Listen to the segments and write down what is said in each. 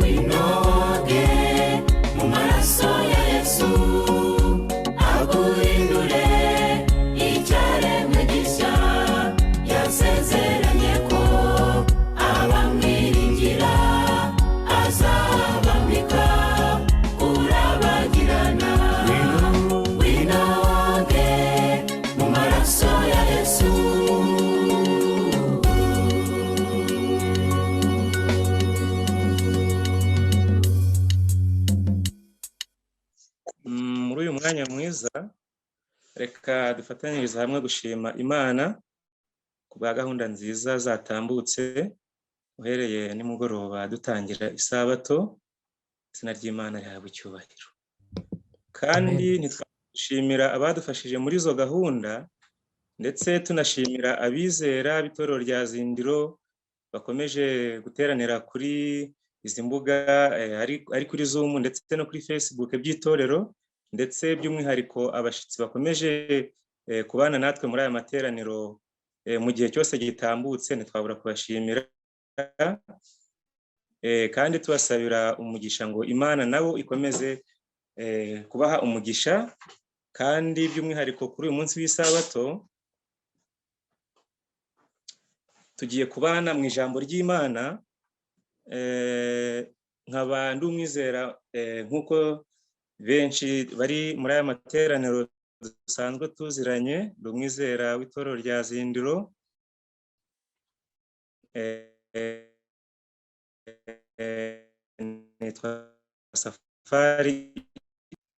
winoge mu maraso ya Yesu aguhindure icyaremwe gishya yasezeranye ko abamwiringira azabambika urabagirana winoge mu maraso ya Yesu. Muri uyu mwanya mwiza reka dufatanyiriza hamwe gushima Imana ku bwa gahunda nziza zatambutse uhereye nimugoroba dutangira isabato. Izina ry'Imana rihabwe icyubahiro. Kandi ntitwashimira abadufashije muri izo gahunda, ndetse tunashimira abizera b'itorero rya Zindiro bakomeje guteranira kuri izi mbuga ari kuri Zoom ndetse no kuri Facebook by'itorero, ndetse by'umwihariko abashitsi bakomeje kubana natwe muri aya materaniro mu gihe cyose gitambutse. Ntitwabura kubashimira kandi tubasabira umugisha ngo Imana nabo ikomeze kubaha umugisha. Kandi by'umwihariko kuri uyu munsi w'isabato tugiye kubana mu ijambo ry'Imana. Nkaba ndi umwizera nk'uko benshi bari muri aya materaniro dusanzwe tuziranye. Ndi umwizera w'itorero rya Zindiro, nitwa Safari,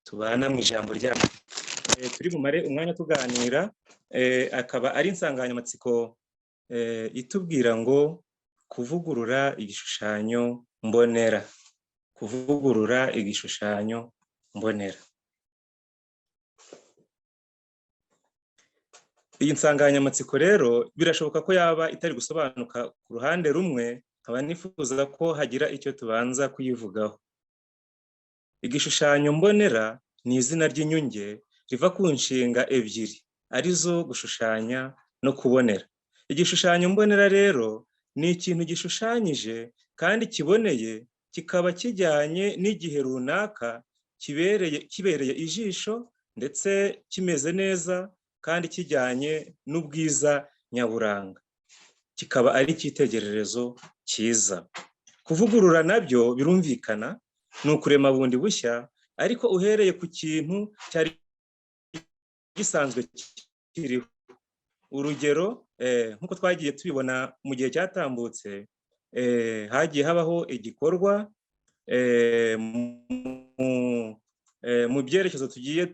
tubana mu ijambo ry'Imana. Turi bumare umwanya tuganira, akaba ari insanganyamatsiko itubwira ngo kuvugurura igishushanyo mbonera. Kuvugurura igishushanyo mbonera. Iyi nsanganyamatsiko rero birashoboka ko yaba itari gusobanuka ku ruhande rumwe, nkaba nifuza ko hagira icyo tubanza kuyivugaho. Igishushanyo mbonera ni izina ry'inyunge riva ku nshinga ebyiri, arizo gushushanya no kubonera. Igishushanyo mbonera rero ni ikintu gishushanyije kandi kiboneye, kikaba kijyanye n'igihe runaka, kibereye ijisho ndetse kimeze neza kandi kijyanye n'ubwiza nyaburanga, kikaba ari icyitegererezo cyiza. Kuvugurura nabyo birumvikana, ni ukurema bundi bushya, ariko uhereye ku kintu cyari gisanzwe kiriho. Urugero, nk'uko twagiye tubibona mu gihe cyatambutse, hagiye habaho igikorwa mu byerekezo tugiye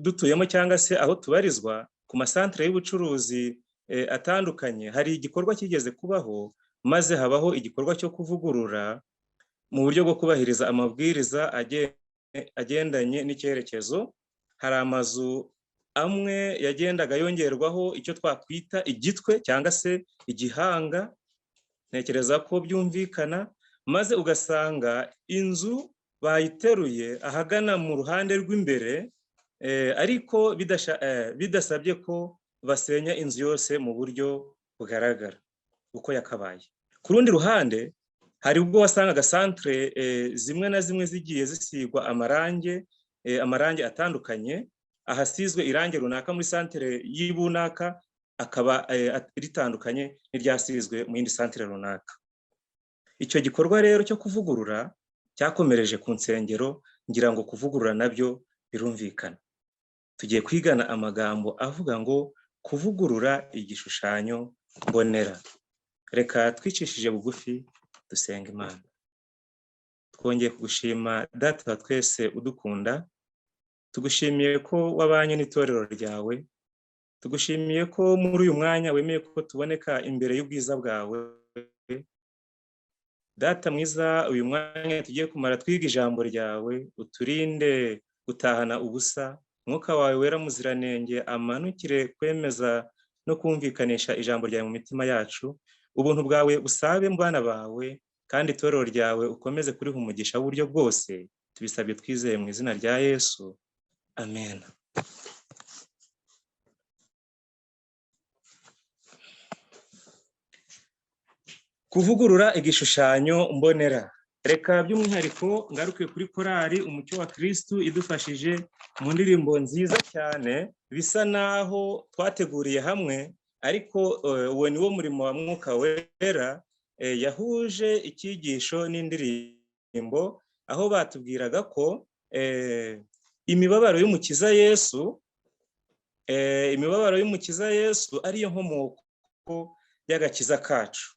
dutuyemo cyangwa se aho tubarizwa ku masantere y'ubucuruzi atandukanye. Hari igikorwa kigeze kubaho, maze habaho igikorwa cyo kuvugurura mu buryo bwo kubahiriza amabwiriza agendanye n'icyerekezo. Hari amazu amwe yagendaga yongerwaho icyo twakwita igitwe cyangwa se igihanga, ntekereza ko byumvikana, maze ugasanga inzu bayiteruye ahagana mu ruhande rw'imbere, ariko bidasabye ko basenya inzu yose mu buryo bugaragara uko yakabaye. Ku rundi ruhande, hari ubwo wasangaga santere zimwe na zimwe zigiye zisigwa amarangi atandukanye. Ahasizwe irangi runaka muri santere y'ibunaka akaba ritandukanye n'iryasizwe mu yindi santere runaka. Icyo gikorwa rero cyo kuvugurura cyakomereje ku nsengero, ngira ngo kuvugurura nabyo birumvikana. Tugiye kwigana amagambo avuga ngo kuvugurura igishushanyo mbonera. Reka twicishije bugufi dusenga Imana. Twongeye kugushima Data wa twese udukunda, tugushimiye ko wabanye n'itorero ryawe, tugushimiye ko muri uyu mwanya wemeye ko tuboneka imbere y'ubwiza bwawe. Data mwiza, uyu mwanya tugiye kumara twiga ijambo ryawe, uturinde gutahana ubusa. Mwuka wawe wera muziranenge amanukire kwemeza no kumvikanisha ijambo ryawe mu mitima yacu. Ubuntu bwawe busabe mu bana bawe, kandi itorero ryawe ukomeze kuriha umugisha w'uburyo bwose. Tubisabye twizeye mu izina rya Yesu. Amen. Kuvugurura igishushanyo mbonera. reka by'umwihariko ngaruke kuri korali umucyo wa Kristu idufashije mu ndirimbo nziza cyane, bisa naho twateguriye hamwe, ariko uwo ni wo murimo wa Mwuka Wera yahuje icyigisho n'indirimbo, aho batubwiraga ko imibabaro y'umukiza Yesu ariyo nkomoko y'agakiza kacu.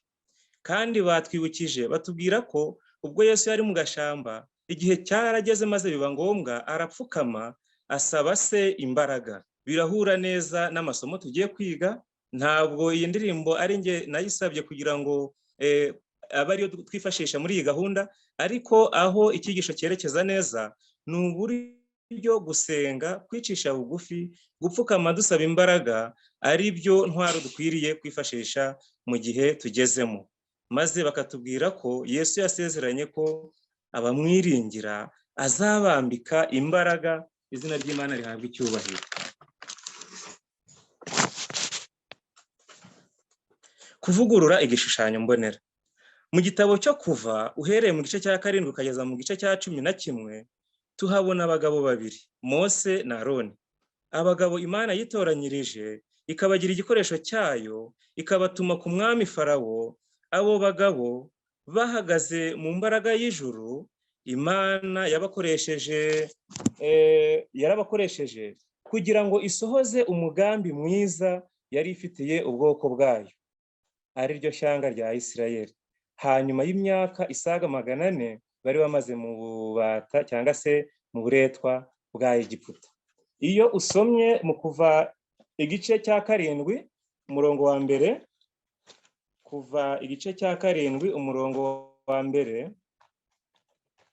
Kandi batwibukije batubwira ko ubwo Yesu yari mu gashamba, igihe cyarageze maze biba ngombwa arapfukama asaba se imbaraga. Birahura neza n'amasomo tugiye kwiga. Ntabwo iyi ndirimbo ari nge nayisabye kugira ngo abe ariyo twifashisha muri iyi gahunda, ariko aho icyigisho cyerekeza neza ni uburyo gusenga, kwicisha bugufi, gupfukama dusaba imbaraga ari byo ntwaro dukwiriye kwifashisha mu gihe tugezemo. Maze bakatubwira ko Yesu yasezeranye ko abamwiringira azabambika imbaraga, izina ry'Imana rihabwa icyubahiro. Kuvugurura igishushanyo mbonera. Mu gitabo cyo Kuva uhereye mu gice cya 7 ukageza mu gice cya 11, tuhabona abagabo babiri, Mose na Aroni. Abagabo Imana yitoranyirije ikabagira igikoresho cyayo, ikabatuma ku mwami Farawo. Abo bagabo bahagaze mu mbaraga y'ijuru, Imana yarabakoresheje kugira ngo isohoze umugambi mwiza yari ifitiye ubwoko bwayo, ari ryo shyanga rya Isirayeli. Hanyuma y'imyaka isaga 400 bari bamaze mu bubata cyangwa se mu buretwa bwa Egiputa. Iyo usomye mu Kuva igice cya 7 umurongo wa mbere, Kuva igice cya 7 umurongo wa mbere,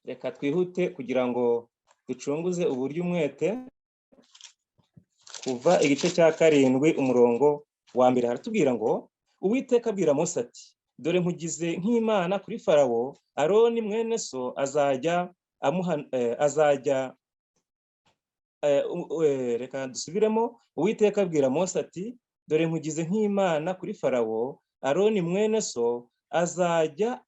reka twihute kugira ngo ducunguze uburyo umwete. Kuva igice cya 7 umurongo wa mbere haratubwira ngo Uwiteka abwira Mose ati, dore nkugize nk'Imana kuri Farawo, Aroni mwene so reka dusubiremo. Uwiteka abwira Mose ati, dore nkugize nk'Imana kuri Farawo, Aroni mwene so azaba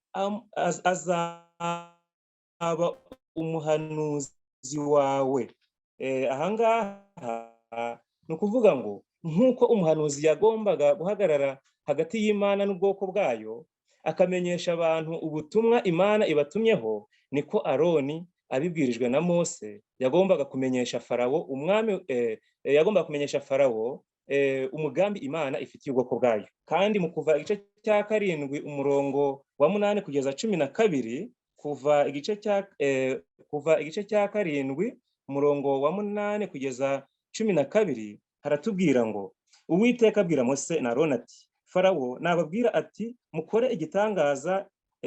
umuhanuzi wawe. Ahangaha ni ukuvuga ngo nk'uko umuhanuzi yagombaga guhagarara hagati y'Imana n'ubwoko bwayo akamenyesha abantu ubutumwa Imana ibatumyeho, niko Aroni abibwirijwe na Mose yagombaga kumenyesha Farawo umugambi Imana ifitiye ubwoko bwayo. Kandi mu Kuva igice cya 7 umurongo wa 8 kugeza 12, Kuva igice cya 7 umurongo wa 8 kugeza 12 haratubwira ngo Uwiteka abwira Mose na Aroni ati, Farawo nababwira ati, mukore igitangaza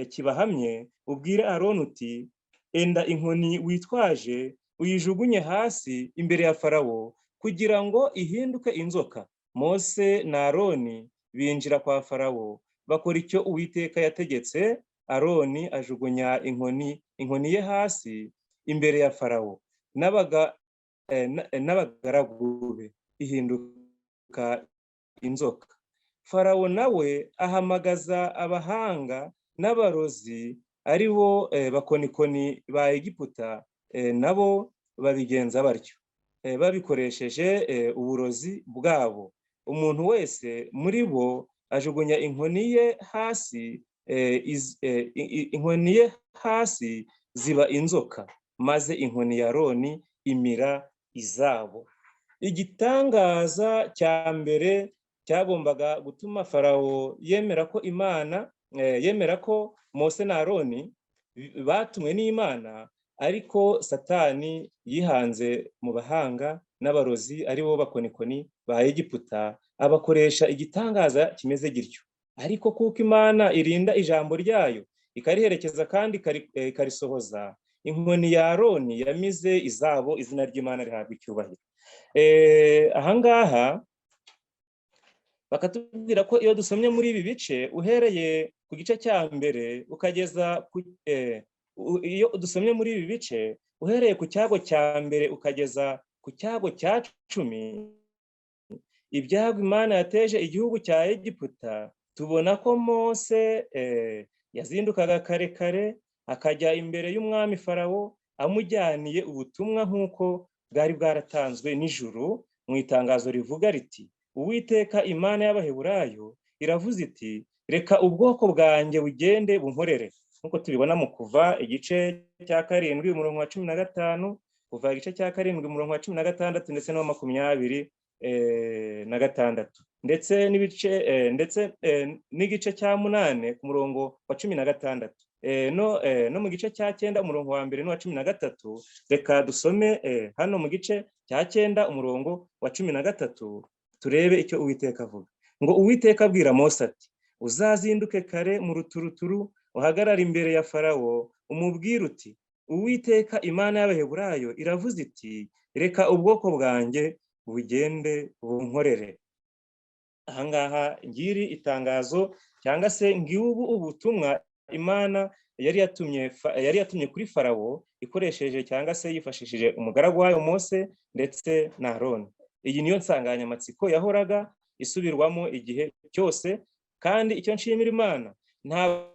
kibahamye, ubwire Aroni uti, enda inkoni witwaje uyijugunye hasi imbere ya Farawo kugira ngo ihinduke inzoka. Mose na Aroni binjira kwa Farawo bakora icyo Uwiteka yategetse. Aroni ajugunya inkoni ye hasi imbere ya Farawo n'abagaragu be, ihinduka inzoka. Farawo nawe ahamagaza abahanga n'abarozi, ari bo bakonikoni ba Egiputa, nabo babigenza batyo, babikoresheje uburozi bwabo. Umuntu wese muri bo ajugunya inkoni ye hasi, ziba inzoka, maze inkoni ya Aroni imira izabo. Igitangaza cya mbere cyagombaga gutuma Farawo yemera ko Mose na Aroni batumwe n'Imana, ariko Satani yihanze mu bahanga n'abarozi, ari bo bakonikoni ba Egiputa, abakoresha igitangaza kimeze gityo. Ariko kuko Imana irinda ijambo ryayo ikariherekeza kandi ikarisohoza, inkoni ya Aroni yamize izabo, izina ry'Imana rihabwa icyubahiro. Ahangaha bakatubwira ko iyo dusomye muri ibi bice uhereye ku gice cya mbere ukageza iyo dusomye muri ibi bice uhereye ku cyago cya mbere ukageza ku cyago cya 10, ibyago Imana yateje igihugu cya Egiputa, tubona ko Mose yazindukaga kare kare akajya imbere y'umwami Farawo amujyaniye ubutumwa nk'uko bwari bwaratanzwe n'ijuru mu itangazo rivuga riti, Uwiteka Imana y'Abaheburayo iravuze iti, reka ubwoko bwanjye bugende bunkorere. Nk'uko tubibona mu Kuva igice cya 7 umurongo wa 15, Kuva igice cya 7 umurongo wa 16 ndetse no 26, ndetse n'igice cya 8 ku murongo wa 16, no mu gice cya 9 umurongo wa 1 n'uwa 13. Reka dusome hano mu gice cya 9 umurongo wa 13 turebe icyo Uwiteka avuga. Ngo Uwiteka abwira Mose ati, uzazinduke kare mu ruturuturu uhagarara imbere ya Farawo umubwire uti, Uwiteka Imana y'Abaheburayo iravuze iti, reka ubwoko bwanjye bugende bunkorere. Ahangaha ngiri itangazo cyangwa se ngiubu ubutumwa Imana yari yatumye kuri Farawo ikoresheje cyangwa se yifashishije umugaragu wayo Mose ndetse na Aroni. Iyi niyo nsanganyamatsiko yahoraga isubirwamo igihe cyose, kandi icyo nshimira Imana, ntabwo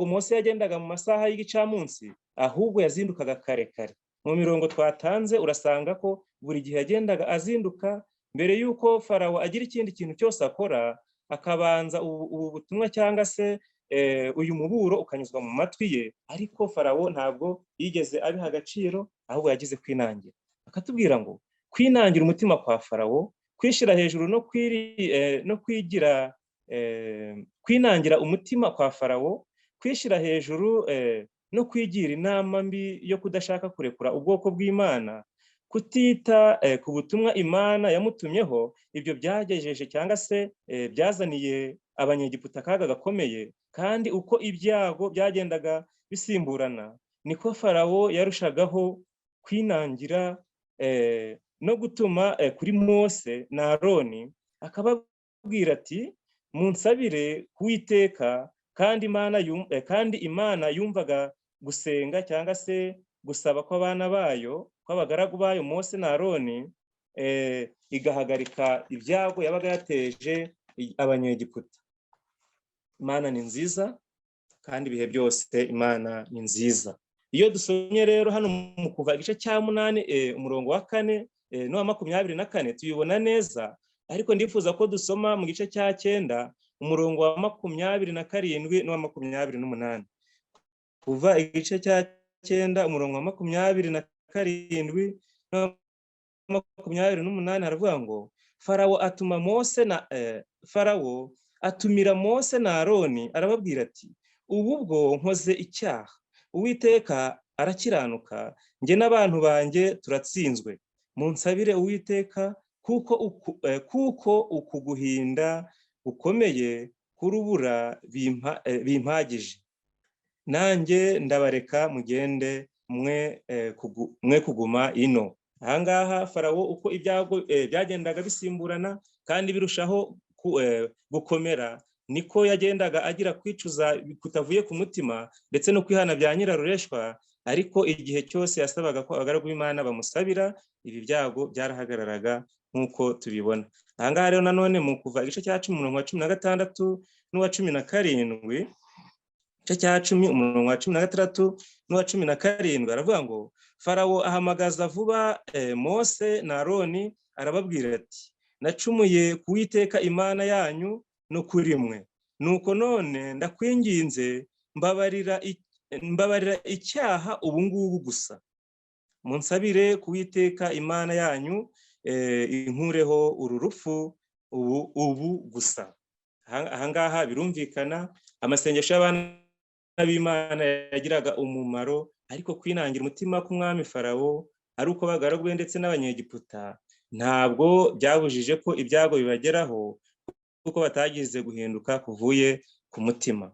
Mose yagendaga mu masaha y'igicamunsi, ahubwo yazindukaga kare kare. Mu mirongo twatanze urasanga ko buri gihe yagendaga azinduka mbere y'uko Farawo agira ikindi kintu cyose akora, akabanza ubu butumwa cyangwa se uyu muburo ukanyuzwa mu matwi ye, ariko Farawo ntabwo yigeze abiha agaciro, ahubwo yagize kwinangira. Akatubwira ngo kwinangira umutima kwa Farawo, kwishira hejuru no kwigira, kwinangira umutima kwa Farawo, kwishira hejuru no kwigira inama mbi yo kudashaka kurekura ubwoko bw'Imana, kutita ku butumwa Imana yamutumyeho, ibyo byagejeje cyangwa se byazaniye abanyegiputa akaga gakomeye. Kandi uko ibyago byagendaga bisimburana, niko Farawo yarushagaho kwinangira no gutuma kuri Mose na Aroni, akababwira ati, munsabire Uwiteka. Kandi Imana yumvaga gusenga cyangwa se gusaba kw'abana bayo, kw'abagaragu bayo Mose na Aroni, igahagarika ibyago yabaga yateje abanyegiputa. Imana ni nziza, kandi ibihe byose Imana ni nziza. Iyo dusomye rero hano mu Kuva igice cya 8 umurongo wa 4 n'uwa 24 tubibona neza, ariko ndifuza ko dusoma mu gice cya 9 umurongo wa 27 n'uwa 28. Kuva igice cya 9 umurongo wa 27 n'uwa 28 haravuga ngo, Farawo atumira Mose na Aroni arababwira ati, ubu bwo nkoze icyaha, Uwiteka arakiranuka, njye n'abantu banjye turatsinzwe. Munsabire Uwiteka, kuko uku guhinda gukomeye kurubura bimpagije. Nanjye ndabareka mugende mwe kuguma ino. Ahangaha Farawo uko ibyago byagendaga bisimburana kandi birushaho gukomera, niko yagendaga agira kwicuza kutavuye ku mutima ndetse no kwihana bya nyirarureshwa. Ariko igihe cyose yasabaga ko abagaragu b'Imana bamusabira, ibi byago byarahagararaga nk'uko tubibona. Ahangaha rero nanone mu Kuva igice cya 10 umurongo wa 16 n'uwa 17, igice cya 10 umurongo wa 16 n'uwa 17 aravuga ngo, Farawo ahamagaza vuba Mose na Aroni arababwira ati, nacumuye ku Uwiteka Imana yanyu no kuri mwe, nuko none ndakwinginze mbabarira icyaha ubu ngubu gusa. Munsabire ku Uwiteka Imana yanyu inkureho uru rupfu ubu gusa. Ahangaha birumvikana amasengesho y'abana b'Imana yagiraga umumaro, ariko kwinangira umutima k'umwami Farawo ari uko bagaragu be ndetse n'abanyegiputa ntabwo byabujije ko ibyago bibageraho, kuko batagize guhinduka kuvuye ku mutima.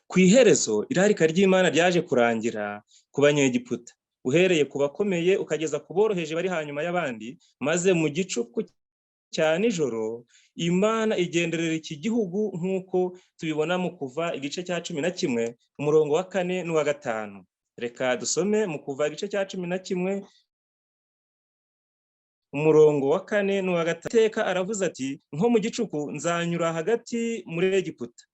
Ku iherezo irarika ry'Imana ryaje kurangira ku banyegiputa, uhereye ku bakomeye ukageza ku boroheje bari hanyuma y'abandi, maze mu gicuku cya nijoro Imana igenderera iki gihugu nk'uko tubibona mu Kuva igice cya 11 umurongo wa 4 n'uwa 5. Reka dusome mu Kuva igice cya 11 umurongo wa 4 n'uwa 5. Teka aravuze ati, nko mu gicuku nzanyura hagati muri Egiputa,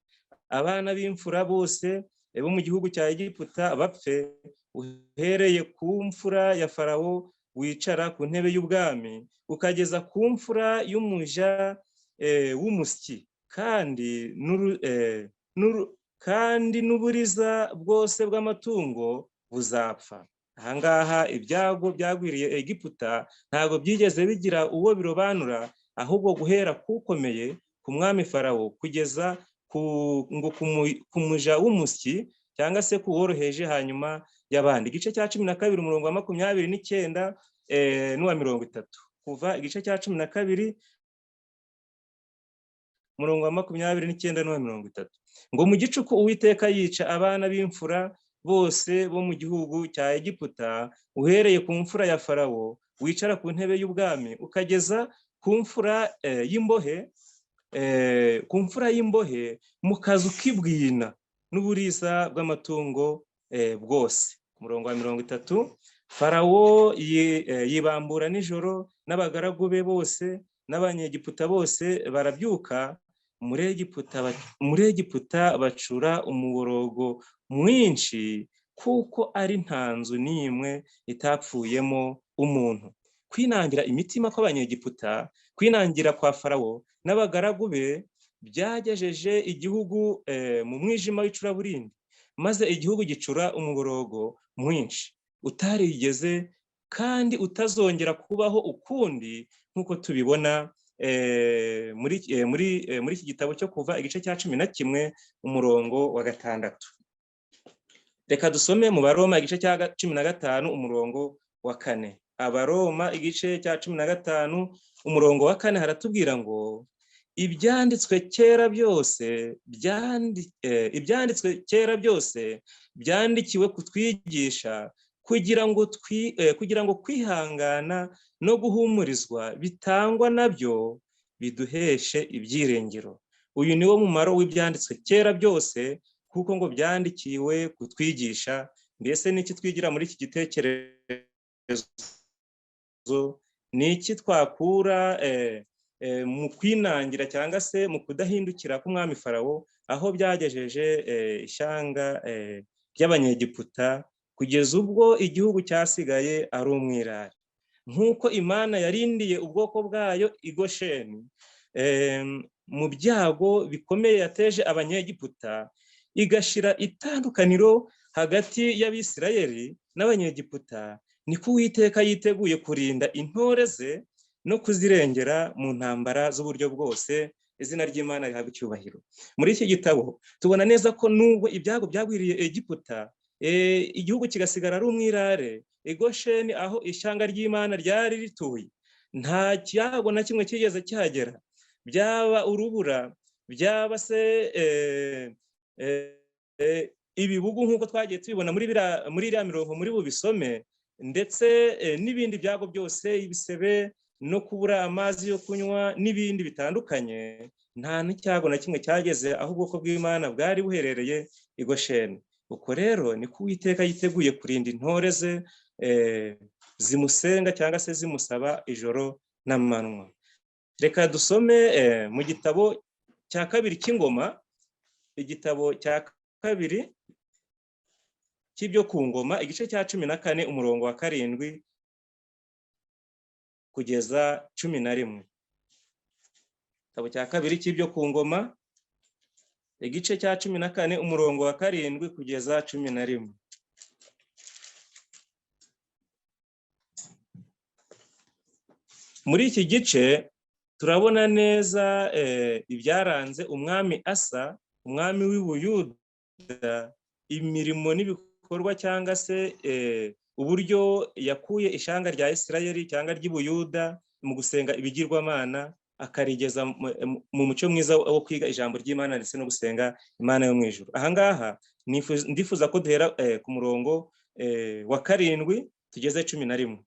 abana b'imfura bose bo mu gihugu cya Egiputa bapfe, uhereye ku mfura ya Farawo wicara ku ntebe y'ubwami ukageza ku mfura y'umuja w'umusyi, kandi n'uburiza bwose bw'amatungo buzapfa. Ahangaha ibyago byagwiriye Egiputa ntabwo byigeze bigira uwo birobanura, ahubwo guhera kukomeye ku mwami Farawo kugeza ku muja w'umusyi cyangwa se kuworoheje hanyuma y'abandi. Igice cya 12 umurongo wa 29 n'uwa 30. Kuva igice cya 12 umurongo wa 29 n'uwa 30. Ngo mu gicuku Uwiteka yica abana b'imfura bose bo mu gihugu cya Egiputa, uhereye ku mfura ya Farawo wicara ku ntebe y'ubwami ukageza ku mfura y'imbohe mu kazu k'ibwina n'uburiza bw'amatungo bwose. Ku murongo wa 30, Farawo yibambura nijoro n'abagaragu be bose n'abanyegiputa bose barabyuka muri Egiputa bacura umuborogo mwinshi, kuko ari nta nzu n'imwe itapfuyemo umuntu. Kwinangira imitima kw'abanyegiputa, kwinangira kwa Farawo n'abagaragu be byagejeje igihugu mu mwijima w'icuraburindi, maze igihugu gicura umuborogo mwinshi utarigeze kandi utazongera kubaho ukundi, nk'uko tubibona muri iki gitabo cyo Kuva igice cya 11 umurongo wa 6. Reka dusome mu Baroma igice cya 15 umurongo wa 4. Abaroma igice cya 15 umurongo wa 4 haratubwira ngo ibyanditswe kera byose byandikiwe kutwigisha kugira ngo kwihangana no guhumurizwa bitangwa nabyo biduheshe ibyiringiro. Uyu niwo mumaro w'ibyanditswe kera byose, kuko ngo byandikiwe kutwigisha. Mbese niki twigira muri iki gitekerezo? Niki twakura mu kwinangira cyangwa se mu kudahindukira k'umwami Farawo, aho byagejeje ishyanga ry'abanyegiputa kugeza ubwo igihugu cyasigaye ari umwirare. Nk'uko Imana yarindiye ubwoko bwayo i Gosheni mu byago bikomeye yateje abanyegiputa, igashira itandukaniro hagati y'Abisirayeli n'abanyegiputa, niko Uwiteka yiteguye kurinda intore ze no kuzirengera mu ntambara z'uburyo bwose. Izina ry'Imana rihabwa icyubahiro. Muri iki gitabo tubona neza ko nubwo ibyago byagwiriye Egiputa, igihugu kigasigara ari umwirare, i Gosheni aho ishyanga ry'Imana ryari rituye, nta cyago na kimwe kigeze cyagera, byaba urubura, byaba se ibibugu nk'uko twagiye tubibona muri iriya mirongo muri bubisome, ndetse n'ibindi byago byose, ibisebe no kubura amazi yo kunywa n'ibindi bitandukanye, nta n'icyago na kimwe cyageze aho ubwoko bw'Imana bwari buherereye i Gosheni. Uko rero niko Uwiteka yiteguye kurinda intore ze zimusenga cyangwa se zimusaba ijoro n'amanywa. Reka dusome mu gitabo cya 2 cy'Ingoma, igitabo cya 2 cy'ibyo ku ngoma, igice cya 14 umurongo wa 7 kugeza 11. Igitabo cya 2 cy'ibyo ku ngoma, igice cya 14 umurongo wa 7 kugeza 11. Muri iki gice turabona neza ibyaranze umwami Asa, umwami w'i Buyuda, imirimo n'ibikorwa cyangwa se uburyo yakuye ishanga rya Isirayeli cyangwa ry'i Buyuda mu gusenga ibigirwamana, akarigeza mu muco mwiza wo kwiga ijambo ry'Imana ndetse no gusenga Imana yo mu ijuru. Ahangaha ndifuza ko duhera ku murongo wa 7 tugeze 11.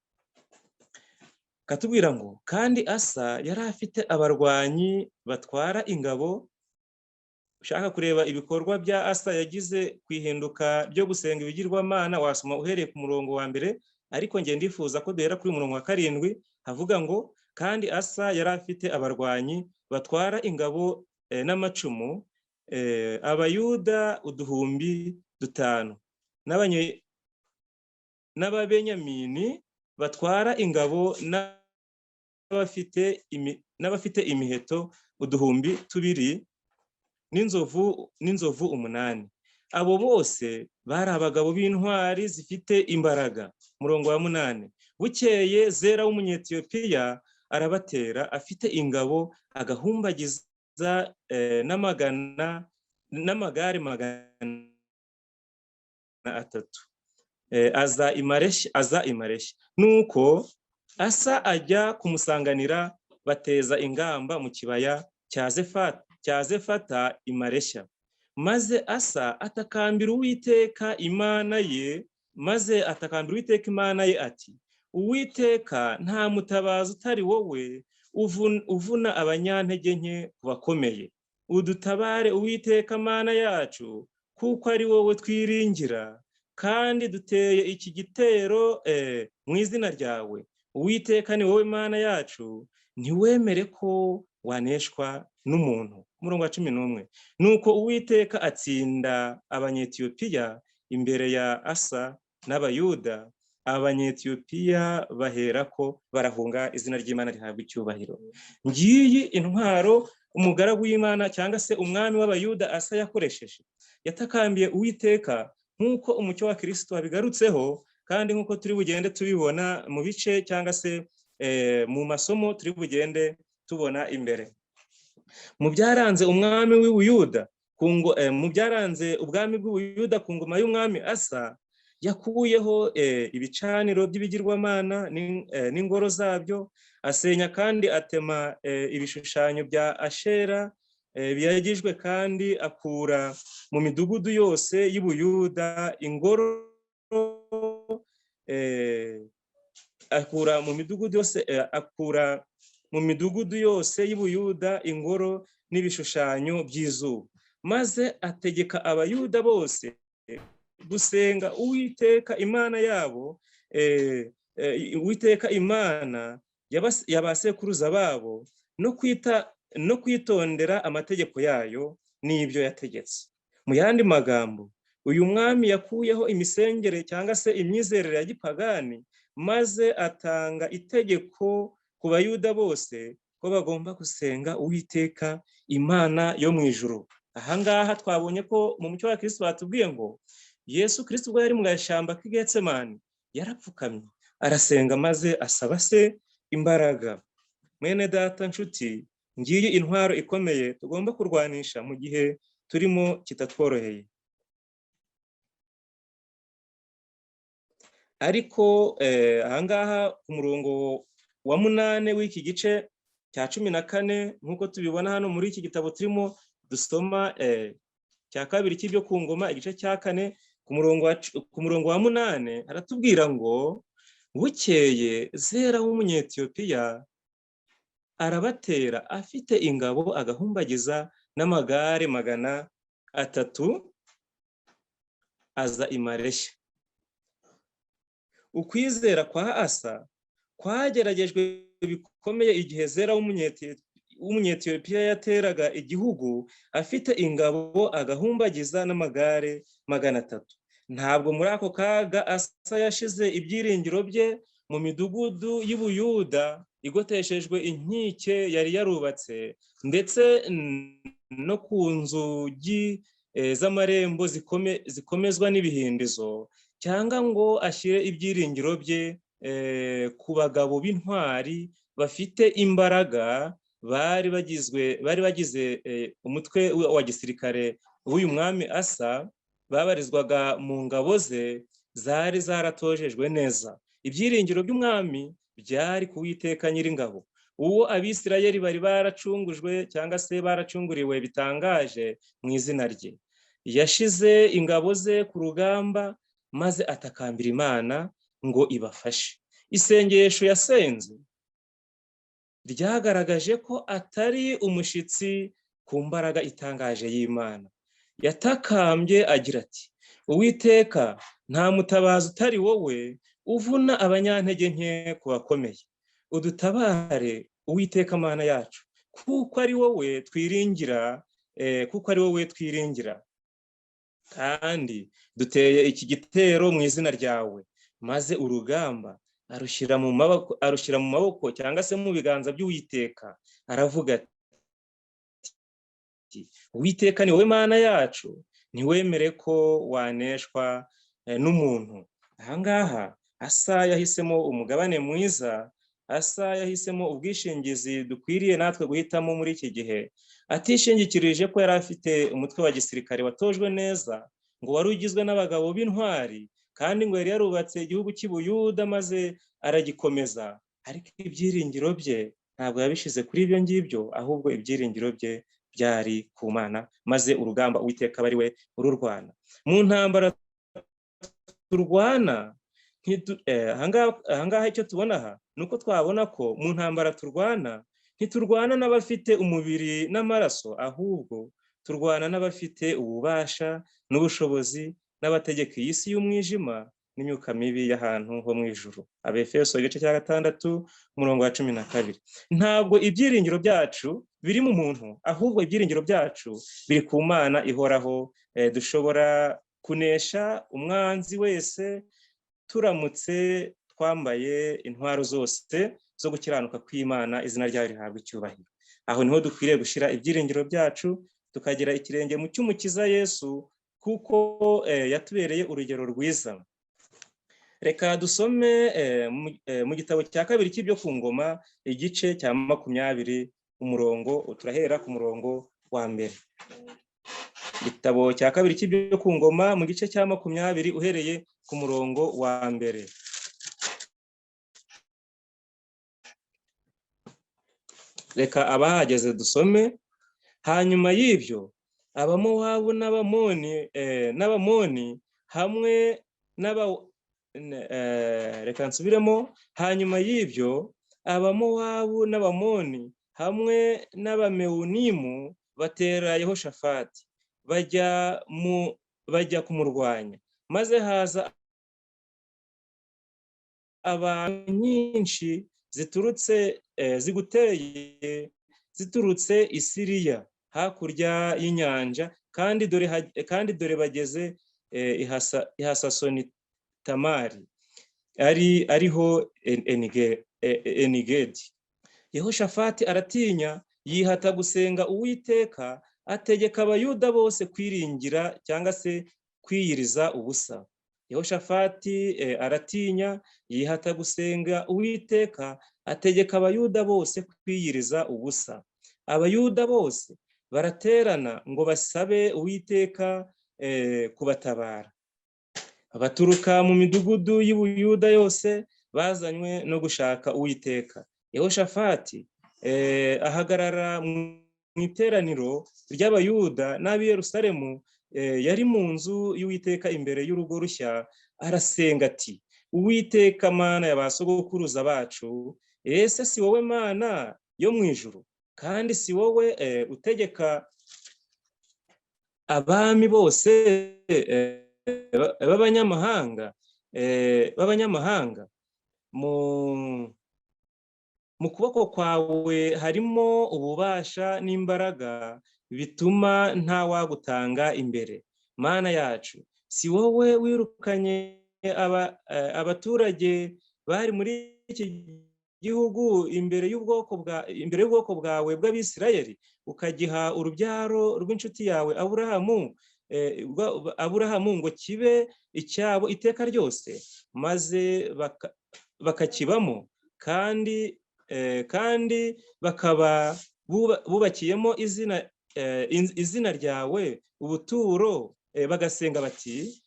Katubwira ngo kandi Asa yari afite abarwanyi batwara ingabo. Ushaka kureba ibikorwa bya Asa yagize kwihinduka byo gusenga ibigirwamana, wasoma uhereye ku murongo wa 1, ariko nge ndifuza ko duhera kuri murongo wa 7 havuga ngo kandi Asa yari afite abarwanyi batwara ingabo n'amacumu, abayuda 5,000 n'ababenyamini batwara ingabo n'abafite imiheto 2,000 n'inzovu 8. Abo bose bari abagabo b'intwari zifite imbaraga. Murongo wa 8. Bukeye Zera w'umunyetiyopiya arabatera afite ingabo agahumbagiza n'amagare 300. aza imareshya. Nuko Asa ajya kumusanganira, bateza ingamba mu kibaya cya Zefata imareshya. Maze Asa atakambira Uwiteka Imana ye, ati, Uwiteka nta mutabazi utari wowe, uvuna abanyantege nke ku bakomeye. Udutabare Uwiteka Mana yacu, kuko ari wowe twiringira, kandi duteye iki gitero mu izina ryawe. Uwiteka ni wowe Mana yacu, ntiwemere ko waneshwa n'umuntu. Murongo wa 11. Nuko Uwiteka atsinda abanyetiyopiya imbere ya Asa n'abayuda. Abanyetiyopiya baherako barahunga, izina ry'Imana rihabwa icyubahiro. Ngiyi intwaro umugaragu w'Imana cyangwa se umwami w'abayuda Asa yakoresheje. Yatakambiye Uwiteka nk'uko umucyo wa Kristo wabigarutseho, kandi nk'uko turi bugende tubibona mu bice cyangwa se mu masomo turi bugende tubona imbere. Mu byaranze umwami w'Ubuyuda, mu byaranze ubwami bw'Ubuyuda ku ngoma y'umwami Asa, yakuyeho ibicaniro by'ibigirwamana n'ingoro zabyo, asenya kandi atema ibishushanyo bya Ashera biyagijwe, kandi akura mu midugudu yose y'Ubuyuda ingoro, akura mu midugudu yose y'Ubuyuda ingoro n'ibishushanyo by'izuba. Maze ategeka abayuda bose gusenga Uwiteka Imana yabo, Uwiteka Imana y'abasekuruza babo, no kwitondera amategeko yayo n'ibyo yategetse. Mu yandi magambo, uyu mwami yakuyeho imisengere cyangwa se imyizerere ya gipagani, maze atanga itegeko ku bayuda bose ko bagomba gusenga Uwiteka Imana yo mu ijuru. Ahangaha twabonye ko mu mucyo wa Kristo batubwiye ngo Yesu Kristo ubwo yari mu gashyamba k'i Getsemani yarapfukamye arasenga, maze asaba se imbaraga. Mwene data nshuti, ngiyi intwaro ikomeye tugomba kurwanisha mu gihe turimo kitatworoheye. Ariko ahangaha ku murongo wa 8 w'iki gice cya 14, nk'uko tubibona hano muri iki gitabo turimo dusoma cya kabiri cy'ibyo ku ngoma, igice cya 4 ku murongo wa 8 aratubwira ngo bukeye Zera w'umunyetiyopiya arabatera afite ingabo agahumbagiza n'amagare 300, aza imareshya. Ukwizera kwa Asa kwageragejwe bikomeye igihe Zera w'umunyetiyopiya yateraga igihugu afite ingabo agahumbagiza n'amagare 300. Ntabwo muri ako kaga Asa yashize ibyiringiro bye mu midugudu y'Ubuyuda igoteshejwe inkike yari yarubatse, ndetse no ku nzugi z'amarembo zikomezwa n'ibihindizo, cyangwa ngo ashyire ibyiringiro bye ku bagabo b'intwari bafite imbaraga bari bagize umutwe wa gisirikare w'uyu mwami Asa, babarizwaga mu ngabo ze zari zaratojejwe neza. Ibyiringiro by'umwami byari ku Uwiteka Nyiringabo, uwo Abisirayeli bari baracungujwe cyangwa se baracunguriwe bitangaje mu izina rye. Yashize ingabo ze ku rugamba, maze atakambira Imana ngo ibafashe. Isengesho yasenze ryagaragaje ko atari umushitsi ku mbaraga itangaje y'Imana. Yatakambye agira ati, Uwiteka nta mutabazi utari wowe, uvuna abanyantege nke ku bakomeye. Udutabare Uwiteka Mana yacu, kuko ari wowe twiringira, kuko ari wowe twiringira, kandi duteye iki gitero mu izina ryawe. Maze urugamba arushyira mu maboko cyangwa se mu biganza by'Uwiteka, aravuga ati, Uwiteka ni wowe Mana yacu, ntiwemere ko waneshwa n'umuntu. Ahangaha Asa yahisemo umugabane mwiza, Asa yahisemo ubwishingizi dukwiriye natwe guhitamo muri iki gihe, atishingikirije ko yari afite umutwe wa gisirikare watojwe neza, ngo wari ugizwe n'abagabo b'intwari, kandi ngo yari yarubatse igihugu cy'Ubuyuda maze aragikomeza, ariko ibyiringiro bye ntabwo yabishize kuri ibyo ngibyo, ahubwo ibyiringiro bye byari ku Mana, maze urugamba Uwiteka aba ari we ururwana. Mu ntambara turwana, ahangaha icyo tubona aha ni uko twabona ko mu ntambara turwana, ntiturwana n'abafite umubiri n'amaraso, ahubwo turwana n'abafite ububasha n'ubushobozi, n'abategeka iyi si y'umwijima n'imyuka mibi y'ahantu ho mu ijuru. Abefeso igice cya 6 umurongo wa 12. Ntabwo ibyiringiro byacu biri mu muntu, ahubwo ibyiringiro byacu biri ku Mana ihoraho. Dushobora kunesha umwanzi wese turamutse twambaye intwaro zose zo gukiranuka kw'Imana, izina ryayo rihabwa icyubahiro. Aho niho dukwiriye gushyira ibyiringiro byacu, tukagira ikirenge mu cy'Umukiza Yesu, kuko yatubereye urugero rwiza. Reka dusome mu gitabo cya 2 cy'ibyo ku ngoma, igice cya 20, turahera ku murongo wa mbere. Igitabo cya 2 cy'ibyo ku ngoma mu gice cya 20 uhereye ku murongo wa mbere. Reka abahageze dusome. Hanyuma y'ibyo Abamowabu n'Abamoni hamwe reka nsubiremo. Hanyuma y'ibyo Abamowabu n'Abamoni hamwe n'Abamewunimu batera Yehoshafati, bajya kumurwanya, maze haza abantu nyinshi ziturutse i Siriya hakurya y'inyanja, kandi dore bageze i Hasasonitamari, ariho Enigedi. Yehoshafati aratinya, yihata gusenga Uwiteka, ategeka Abayuda bose kwiringira cyangwa se kwiyiriza ubusa. Yehoshafati aratinya, yihata gusenga Uwiteka, ategeka Abayuda bose kwiyiriza ubusa. Abayuda bose baraterana ngo basabe Uwiteka kubatabara. Abaturuka mu midugudu y'Ubuyuda yose bazanywe no gushaka Uwiteka. Yehoshafati ahagarara mu iteraniro ry'Abayuda n'ab'i Yerusalemu, yari mu nzu y'Uwiteka imbere y'urugo rushya, arasenga ati, Uwiteka Mana ya ba sogokuruza bacu, ese si wowe Mana yo mu ijuru, kandi si wowe utegeka abami bose b'abanyamahanga? Mu kuboko kwawe harimo ububasha n'imbaraga bituma nta wagutanga imbere. Mana yacu, si wowe wirukanye abaturage bari muri iki gihugu imbere y'ubwoko bwawe bw'Abisirayeli, ukagiha urubyaro rw'inshuti yawe Aburahamu ngo kibe icyabo iteka ryose, maze bakakibamo, kandi bakaba bubakiyemo izina ryawe ubuturo, bagasenga bati,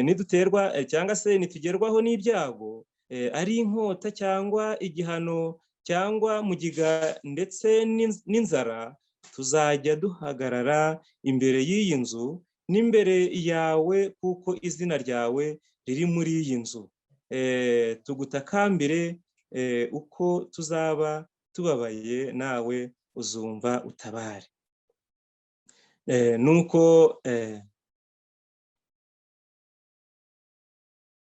niduterwa cyangwa se nitugerwaho n'ibyago, ari inkota cyangwa igihano cyangwa mugiga ndetse n'inzara, tuzajya duhagarara imbere y'iyi nzu n'imbere yawe, kuko izina ryawe riri muri iyi nzu, tugutakambire uko tuzaba tubabaye, nawe uzumva utabare. Nuko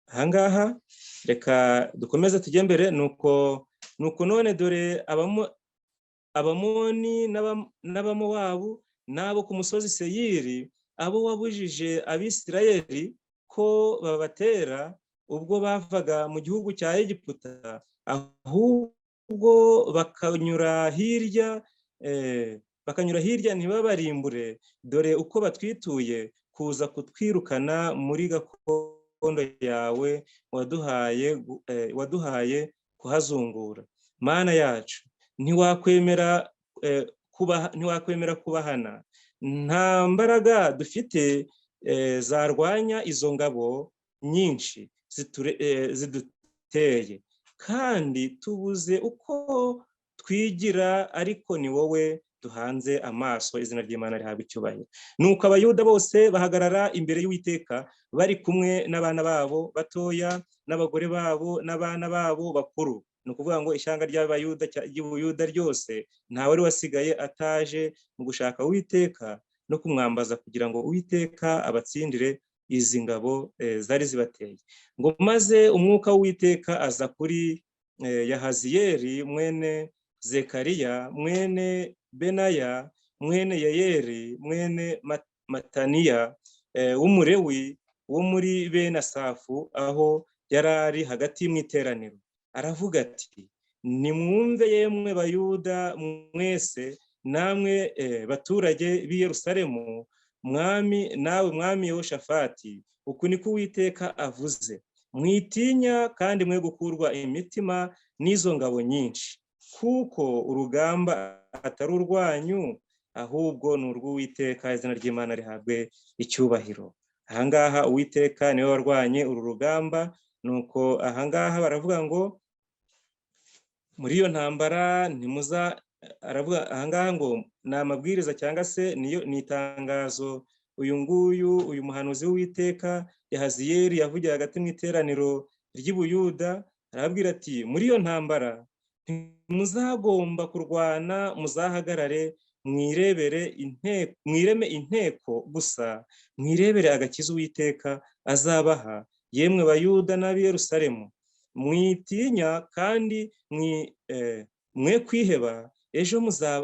ahangaha reka dukomeze tujye mbere. Nuko none dore Abamoni n'Abamowabu n'abo ku musozi Seyiri, abo wabujije Abisirayeli ko babatera ubwo bavaga mu gihugu cya Egiputa, ahubwo bakanyura hirya ntibabarimbure, dore uko batwituye kuza kutwirukana muri gakondo yawe waduhaye kuhazungura. Mana yacu, ntiwakwemera kubahana. Nta mbaraga dufite zarwanya izo ngabo nyinshi ziduteye, kandi tubuze uko twigira, ariko ni wowe duhanze amaso. Izina ry'Imana rihabwa icyubahiro. Nuko abayuda bose bahagarara imbere y'Uwiteka, bari kumwe n'abana babo batoya n'abagore babo n'abana babo bakuru. Ni ukuvuga ngo ishyanga ry'Ubuyuda ryose nta wari wasigaye ataje mu gushaka Uwiteka no kumwambaza, kugira ngo Uwiteka abatsindire izi ngabo zari zibateye. Ngo maze umwuka w'Uwiteka aza kuri Yahaziyeli mwene Zekariya mwene Benaya mwene Yeyeli mwene Mataniya w'umurewi wo muri bene Asafu, aho yari ari hagati mu iteraniro. Aravuga ati, nimwumve yemwe Bayuda mwese, namwe baturage b'i Yerusalemu, nawe mwami Yehoshafati, uku niko Uwiteka avuze, mwitinya kandi mwe gukurwa imitima n'izo ngabo nyinshi, kuko urugamba atari urwanyu, ahubwo ni urw'Uwiteka. Izina ry'Imana rihabwe icyubahiro. Ahangaha Uwiteka niwe warwanye uru rugamba. Nuko ahangaha baravuga ngo muri iyo ntambara aravuga ahangaha ngo ni amabwiriza cyangwa se ni itangazo uyu muhanuzi w'Uwiteka Yahaziyeli yavugiye hagati mu iteraniro ry'Ubuyuda. Arababwira ati, muri iyo ntambara ntimuzagomba kurwana, muzahagarare mwireme inteko gusa, mwirebere agakiza Uwiteka azabaha, yemwe Bayuda n'ab'i Yerusalemu. Mwitinya kandi mwe kwiheba, ejo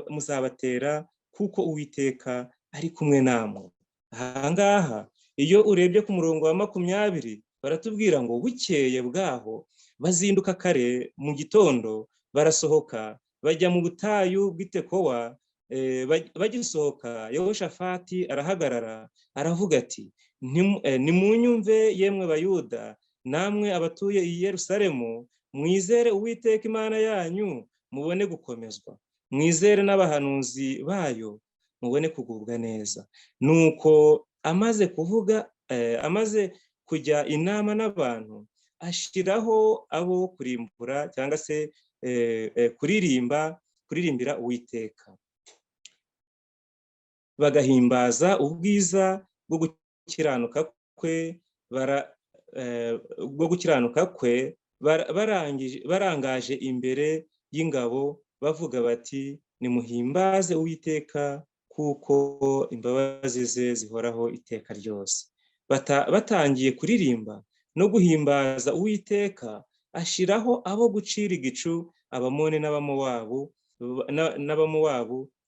muzabatera, kuko Uwiteka ari kumwe namwe. Ahangaha iyo urebye ku murongo wa 20 baratubwira ngo bukeye bwaho bazinduka kare mu gitondo, barasohoka bajya mu butayu bw'Itekowa. Bagisohoka Yehoshafati arahagarara aravuga ati, nimunyumve yemwe Bayuda, namwe abatuye i Yerusalemu, mwizere Uwiteka Imana yanyu mubone gukomezwa, mwizere n'abahanuzi bayo mubone kugubwa neza. Nuko amaze kujya inama n'abantu, ashiraho abo kurimbura cyangwa se kuririmbira Uwiteka, bagahimbaza ubwiza bwo gukiranuka kwe, barangaje imbere y'ingabo bavuga bati, nimuhimbaze Uwiteka, kuko imbabazi ze zihoraho iteka ryose. Batangiye kuririmba no guhimbaza Uwiteka, ashiraho abo gucira igicu Abamoni n'Abamowabu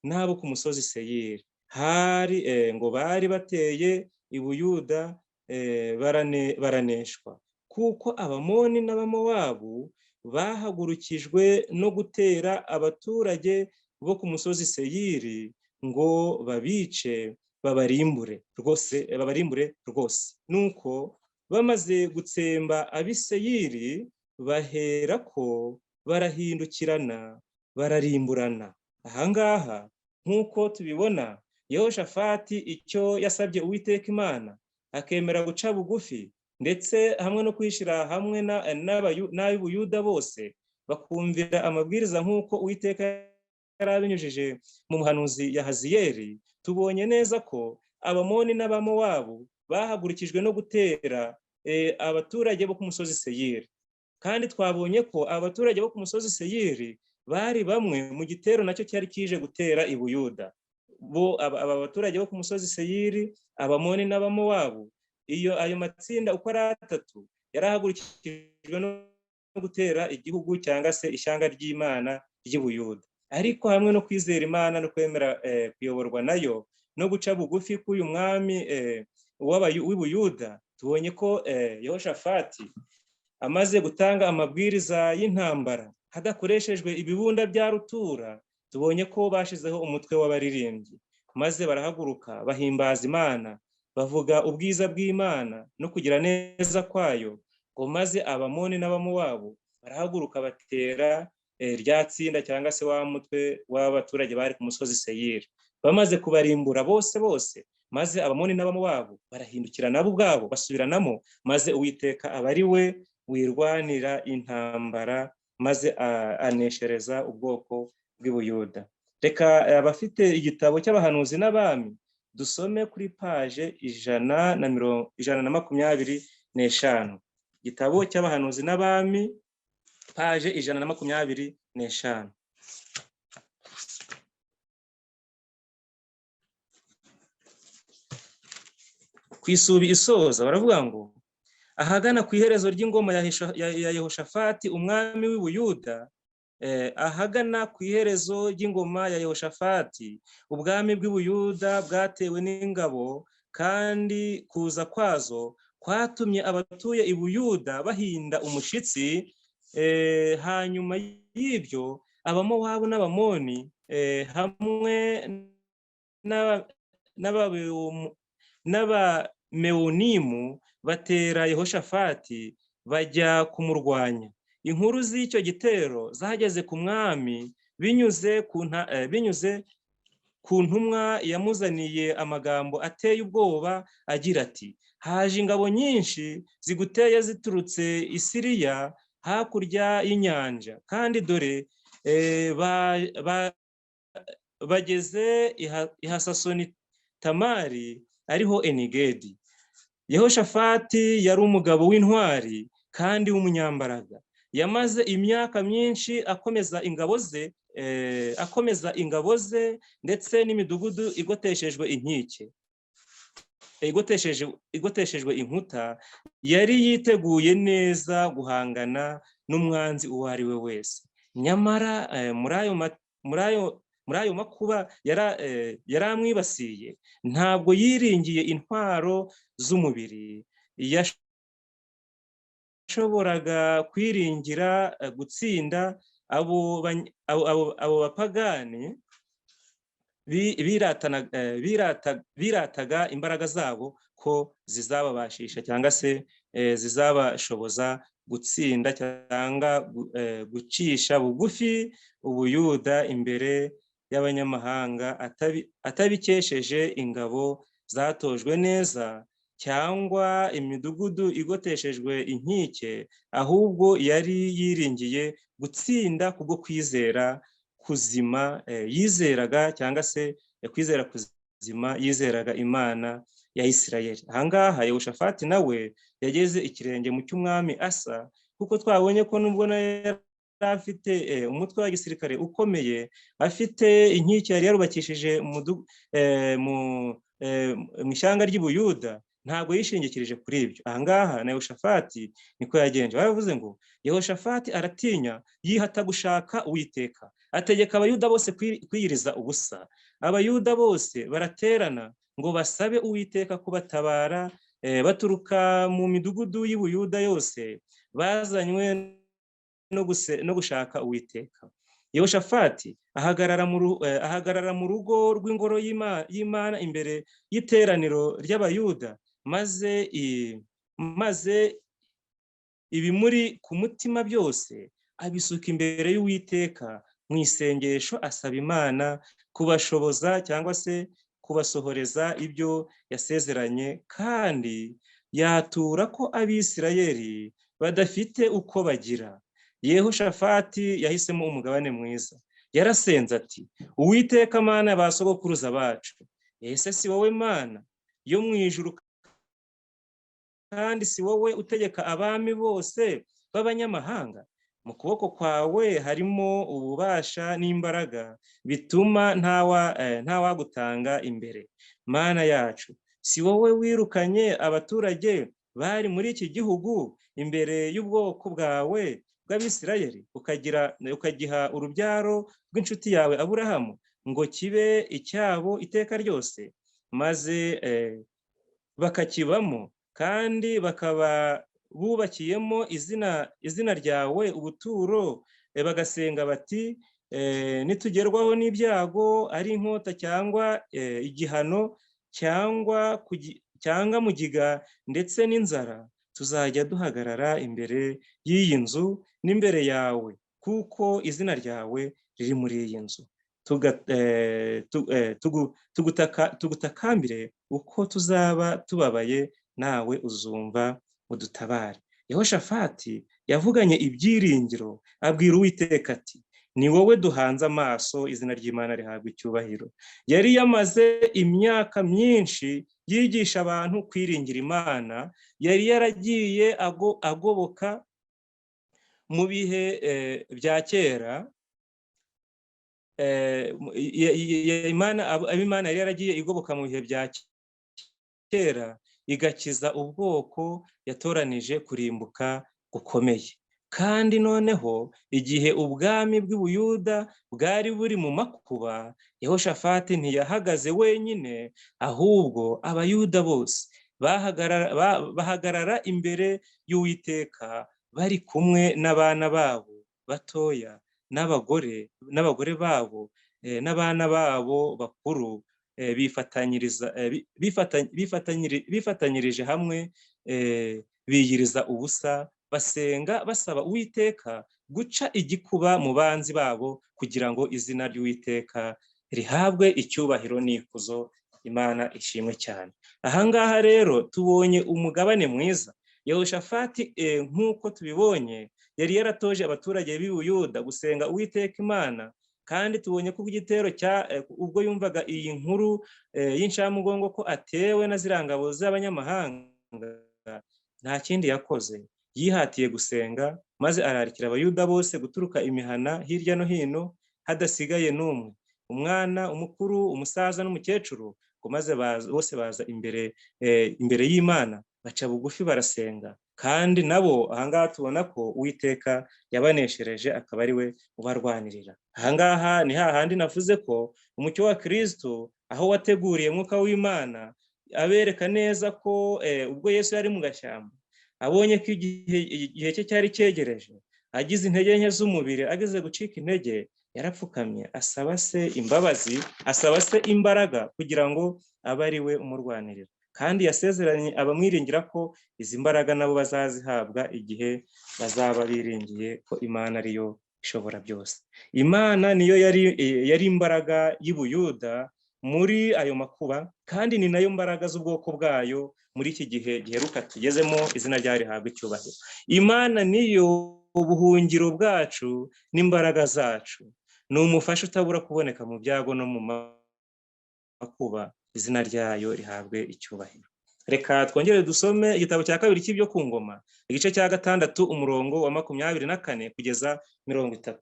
n'abo ku musozi Seyiri. Ngo bari bateye i Buyuda baraneshwa, kuko Abamoni n'Abamowabu bahagurukijwe no gutera abaturage bo ku musozi Seyiri, ngo babice babarimbure rwose. Nuko bamaze gutsemba ab'i Seyiri, baherako barahindukirana bararimburana. Ahangaha nk'uko tubibona, Yehoshafati icyo yasabye Uwiteka Imana, akemera guca bugufi, ndetse hamwe no kwishyira hamwe n'ab'Ubuyuda bose, bakumvira amabwiriza nk'uko Uwiteka yarabinyujije mu muhanuzi Yahaziyeli. Tubonye neza ko Abamoni n'Abamowabu bahagurukijwe no gutera abaturage bo ku musozi Seyiri, kandi twabonye ko abaturage bo ku musozi Seyiri bari bamwe mu gitero nacyo cyari kije gutera i Buyuda. Aba baturage bo ku musozi Seyiri, Abamoni n'Abamowabu, ayo matsinda uko ari atatu yarahagurukijwe no gutera igihugu cyangwa se ishyanga ry'Imana ry'i Buyuda. Ariko hamwe no kwizera Imana no kwemera kuyoborwa nayo, no guca bugufi k'uyu mwami w'Ubuyuda, tubonye ko Yehoshafati amaze gutanga amabwiriza y'intambara hadakoreshejwe ibibunda bya rutura, tubonye ko bashizeho umutwe w'abaririmbyi, maze barahaguruka bahimbaza Imana, bavuga ubwiza bw'Imana no kugira neza kwayo, ngo maze Abamoni n'Abamowabu barahaguruka batera rya tsinda cyangwa se wa mutwe w'abaturage bari ku musozi Seyiri. Bamaze kubarimbura bose, maze Abamoni n'Abamowabu barahindukira nabo ubwabo basubiranamo, maze Uwiteka aba ari we wirwanira intambara, maze aneshereza ubwoko bw'Ubuyuda. Reka abafite igitabo cy'abahanuzi n'abami dusome kuri paje 125. Igitabo cy'abahanuzi n'abami, paje 125. Ku isubi isoza baravuga ngo ahagana ku iherezo ry'ingoma ya Yehoshafati umwami w'Ubuyuda, ahagana ku iherezo ry'ingoma ya Yehoshafati ubwami bw'Ubuyuda bwatewe n'ingabo, kandi kuza kwazo kwatumye abatuye Ubuyuda bahinda umushitsi. Hanyuma y'ibyo Abamowabu n'Abamoni hamwe n'Abamewunimu batera Yehoshafati bajya kumurwanya. Inkuru z'icyo gitero zageze ku mwami binyuze ku ntumwa yamuzaniye amagambo ateye ubwoba agira ati, haje ingabo nyinshi ziguteye ziturutse i Siriya hakurya y'inyanja, kandi dore bageze i Hasasoni Tamari ariho Enigedi. Yehoshafati yari umugabo w'intwari kandi w'umunyambaraga. Yamaze imyaka myinshi akomeza ingabo ze ndetse n'imidugudu igoteshejwe inkuta. Yari yiteguye neza guhangana n'umwanzi uwo ari we wese. Nyamara muri ayo makuba yaramwibasiye, ntabwo yiringiye intwaro z'umubiri. Yashoboraga kwiringira gutsinda abo bapagani birataga imbaraga zabo ko zizababashisha cyangwa se zizabashoboza gutsinda cyangwa gucisha bugufi Ubuyuda imbere y'abanyamahanga, atabikesheje ingabo zatojwe neza cyangwa imidugudu igoteshejwe inkike, ahubwo yari yiringiye gutsinda kubwo kwizera kuzima yizeraga, cyangwa se kwizera kuzima yizeraga Imana ya Isirayeli. Ahangaha Yehoshafati nawe yageze ikirenge mu cy'umwami Asa, kuko twabonye ko nubwo yari afite umutwe wa gisirikare ukomeye, afite inkike yari yarubakishije mu ishyanga ry'Ubuyuda, ntabwo yishingikirije kuri ibyo. Ahangaha na Yehoshafati niko yagenje. Baravuze ngo Yehoshafati aratinya, yihata gushaka Uwiteka, ategeka Abayuda bose kwiyiriza ubusa. Abayuda bose baraterana ngo basabe Uwiteka kubatabara, baturuka mu midugudu y'Ubuyuda yose, bazanywe no gushaka Uwiteka. Yehoshafati ahagarara mu rugo rw'ingoro y'Imana imbere y'iteraniro ry'Abayuda, maze ibimuri ku mutima byose abisuka imbere y'Uwiteka mu isengesho, asaba Imana kubashoboza cyangwa se kubasohoreza ibyo yasezeranye, kandi yatura ko Abisirayeli badafite uko bagira. Yehoshafati yahisemo umugabane mwiza. Yarasenze ati, Uwiteka Mana ba sogokuruza bacu, ese si wowe Mana yo mu ijuru, kandi si wowe utegeka abami bose b'abanyamahanga? Mu kuboko kwawe harimo ububasha n'imbaraga bituma ntawagutanga imbere. Mana yacu, si wowe wirukanye abaturage bari muri iki gihugu imbere y'ubwoko bwawe bw'Abisirayeli, ukagiha urubyaro rw'inshuti yawe Aburahamu ngo kibe icyabo iteka ryose? maze bakakibamo, kandi bakaba bubakiyemo izina ryawe ubuturo, bagasenga bati nitugerwaho n'ibyago ari inkota cyangwa igihano cyangwa mugiga ndetse n'inzara, tuzajya duhagarara imbere y'iyi nzu n'imbere yawe, kuko izina ryawe riri muri iyi nzu. Tugutakambire uko tuzaba tubabaye, nawe uzumva udutabare. Yehoshafati yavuganye ibyiringiro, abwira Uwiteka ati, ni wowe duhanze amaso, izina ry'Imana rihabwa icyubahiro. Yari yamaze imyaka myinshi yigisha abantu kwiringira Imana, yari yaragiye agoboka mu bihe bya kera. Imana yari yaragiye igoboka mu bihe bya kera, igakiza ubwoko yatoranije kurimbuka gukomeye. Kandi noneho igihe ubwami bw'Ubuyuda bwari buri mu makuba, Yehoshafati ntiyahagaze wenyine, ahubwo Abayuda bose bahagarara imbere y'Uwiteka bari kumwe n'abana babo batoya, n'abagore babo, n'abana babo bakuru, bifatanyirije hamwe, biyiriza ubusa, basenga basaba Uwiteka guca igikuba mu banzi babo, kugira ngo izina ry'Uwiteka rihabwe icyubahiro n'ikuzo. Imana ishimwe cyane. Ahangaha rero tubonye umugabane mwiza. Yehoshafati nk'uko tubibonye yari yaratoje abaturage b'i Buyuda gusenga Uwiteka Imana, kandi tubonye ko igitero ubwo yumvaga iyi nkuru y'incamugongo ko atewe na ziriya ngabo z'abanyamahanga, nta kindi yakoze, yihatiye gusenga, maze ararikira Abayuda bose guturuka imihana hirya no hino hadasigaye n'umwe, umwana, umukuru, umusaza n'umukecuru, maze bose baza imbere y'Imana, baca bugufi barasenga. Kandi nabo ahangaha tubona ko Uwiteka yabaneshereje, akaba ari we ubarwanirira. Ahangaha ni hahandi navuze ko umucyo wa Kristo aho wateguriye Mwuka w'Imana abereka neza ko ubwo Yesu yari mu gashyamba, abonye ko igihe cye cyari cyegereje, agize intege nke z'umubiri, ageze gucika intege, yarapfukamye asaba se imbabazi, asaba se imbaraga, kugira ngo abe ari we umurwanirira. Kandi yasezeranye abamwiringira ko izi mbaraga nabo bazazihabwa igihe bazaba biringiye ko Imana ariyo ishobora byose. Imana niyo yari imbaraga y'Ubuyuda muri ayo makuba, kandi ni nayo mbaraga z'ubwoko bwayo muri iki gihe giheruka tugezemo, izina ryayo rihabwa icyubahiro. Imana niyo ubuhungiro bwacu n'imbaraga zacu, ni umufasha utabura kuboneka mu byago no mu makuba, izina ryayo rihabwe icyubahiro. Reka twongere dusome igitabo cya kabiri cy'ibyo ku ngoma, igice cya 6 umurongo wa 24 kugeza 30.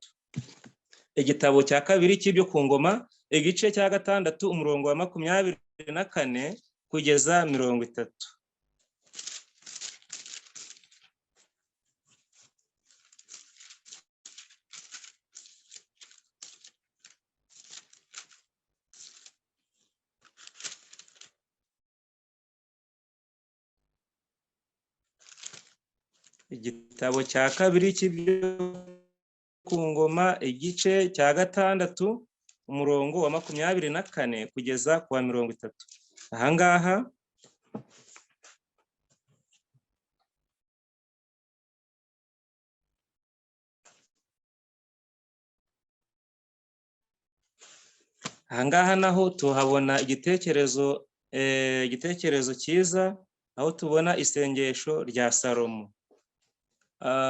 Igitabo cya kabiri cy'ibyo ku ngoma, igice cya 6 umurongo wa 24 kugeza 30. Igitabo cya kabiri cy'ibyo ku ngoma, igice cya 6 umurongo wa 24 kugeza ku wa 30. Ahangaha naho tuhabona igitekerezo cyiza, aho tubona isengesho rya Salomo.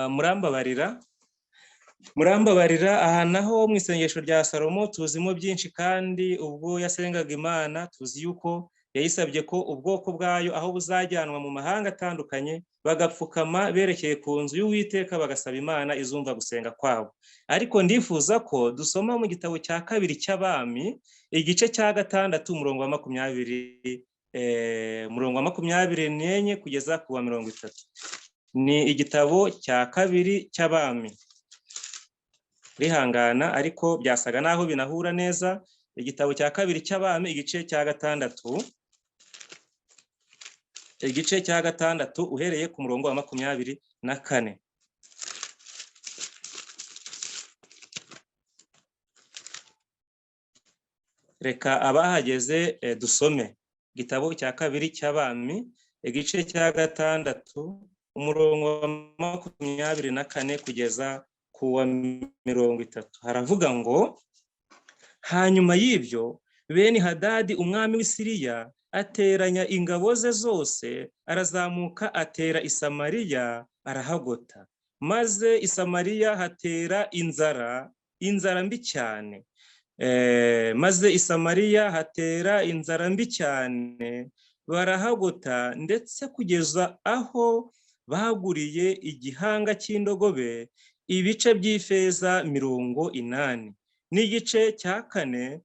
Murambabarira, aha naho mu isengesho rya Salomo tuzimo byinshi, kandi ubwo yasengaga Imana tuzi yuko yayisabye ko ubwoko bwayo aho buzajyanwa mu mahanga atandukanye bagapfukama berekeye ku nzu y'Uwiteka, bagasaba Imana izumva gusenga kwabo. Ariko ndifuza ko dusoma mu gitabo cya kabiri cy'Abami, igice cya 6 umurongo wa 24 kugeza ku wa 30. Ni igitabo cya kabiri cy'Abami. Rihangana, ariko byasaga naho binahura neza. Igitabo cya kabiri cy'Abami, igice cya 6 igice cya 6 uhereye ku murongo wa 24. Reka abahageze dusome igitabo cya 2 cy'Abami igice cya 6 umurongo wa 24 kugeza ku wa 30. Haravuga ngo, hanyuma y'ibyo Beni Hadadi umwami w'i Siriya ateranya ingabo ze zose, arazamuka atera i Samariya arahagota. Maze i Samariya hatera inzara mbi cyane. Maze i Samariya hatera inzara mbi cyane, barahagota ndetse kugeza aho baguriye igihanga cy'indogobe ibice by'ifeza 80, n'igice cya 4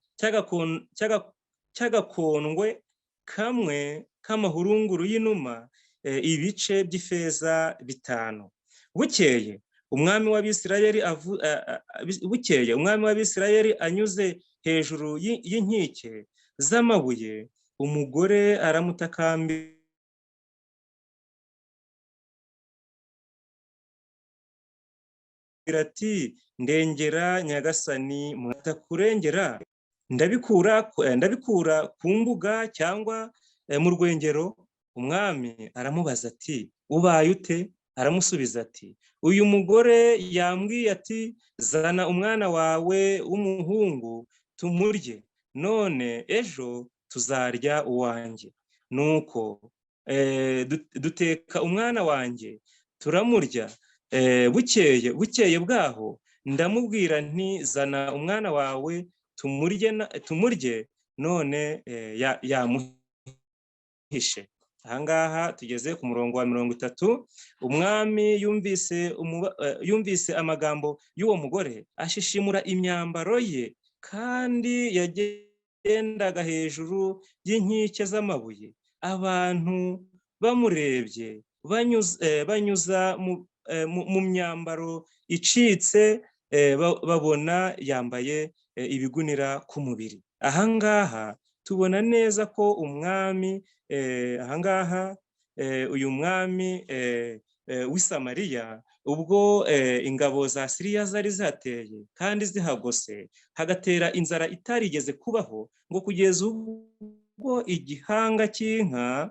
cy'agakondwe kamwe k'amahurunguru y'inuma ibice by'ifeza 5. Bukeye umwami w'Abisirayeli anyuze hejuru y'inkike z'amabuye, umugore aramutakambira ati, ndengera nyagasani, mutakurengera ndabikura ku mbuga cyangwa mu rwengero? Umwami aramubaza ati, ubaye ute? Aramusubiza ati, uyu mugore yambwiye ati, zana umwana wawe w'umuhungu tumurye, none ejo tuzarya uwanjye. Nuko duteka umwana wanjye turamurya. Bukeye bwaho ndamubwira nti, zana umwana wawe tumurye, none yamuhishe. Ahangaha tugeze ku murongo wa 30. Umwami yumvise amagambo y'uwo mugore, ashishimura imyambaro ye, kandi yagendaga hejuru y'inkike z'amabuye. Abantu bamurebye banyuza mu myambaro icitse, babona yambaye ibigunira ku mubiri. Ahangaha tubona neza ko umwami uyu mwami w'i Samariya, ubwo ingabo za Siriya zari zateye kandi zihagose, hagatera inzara itarigeze kubaho, ngo kugeza ubwo igihanga cy'inka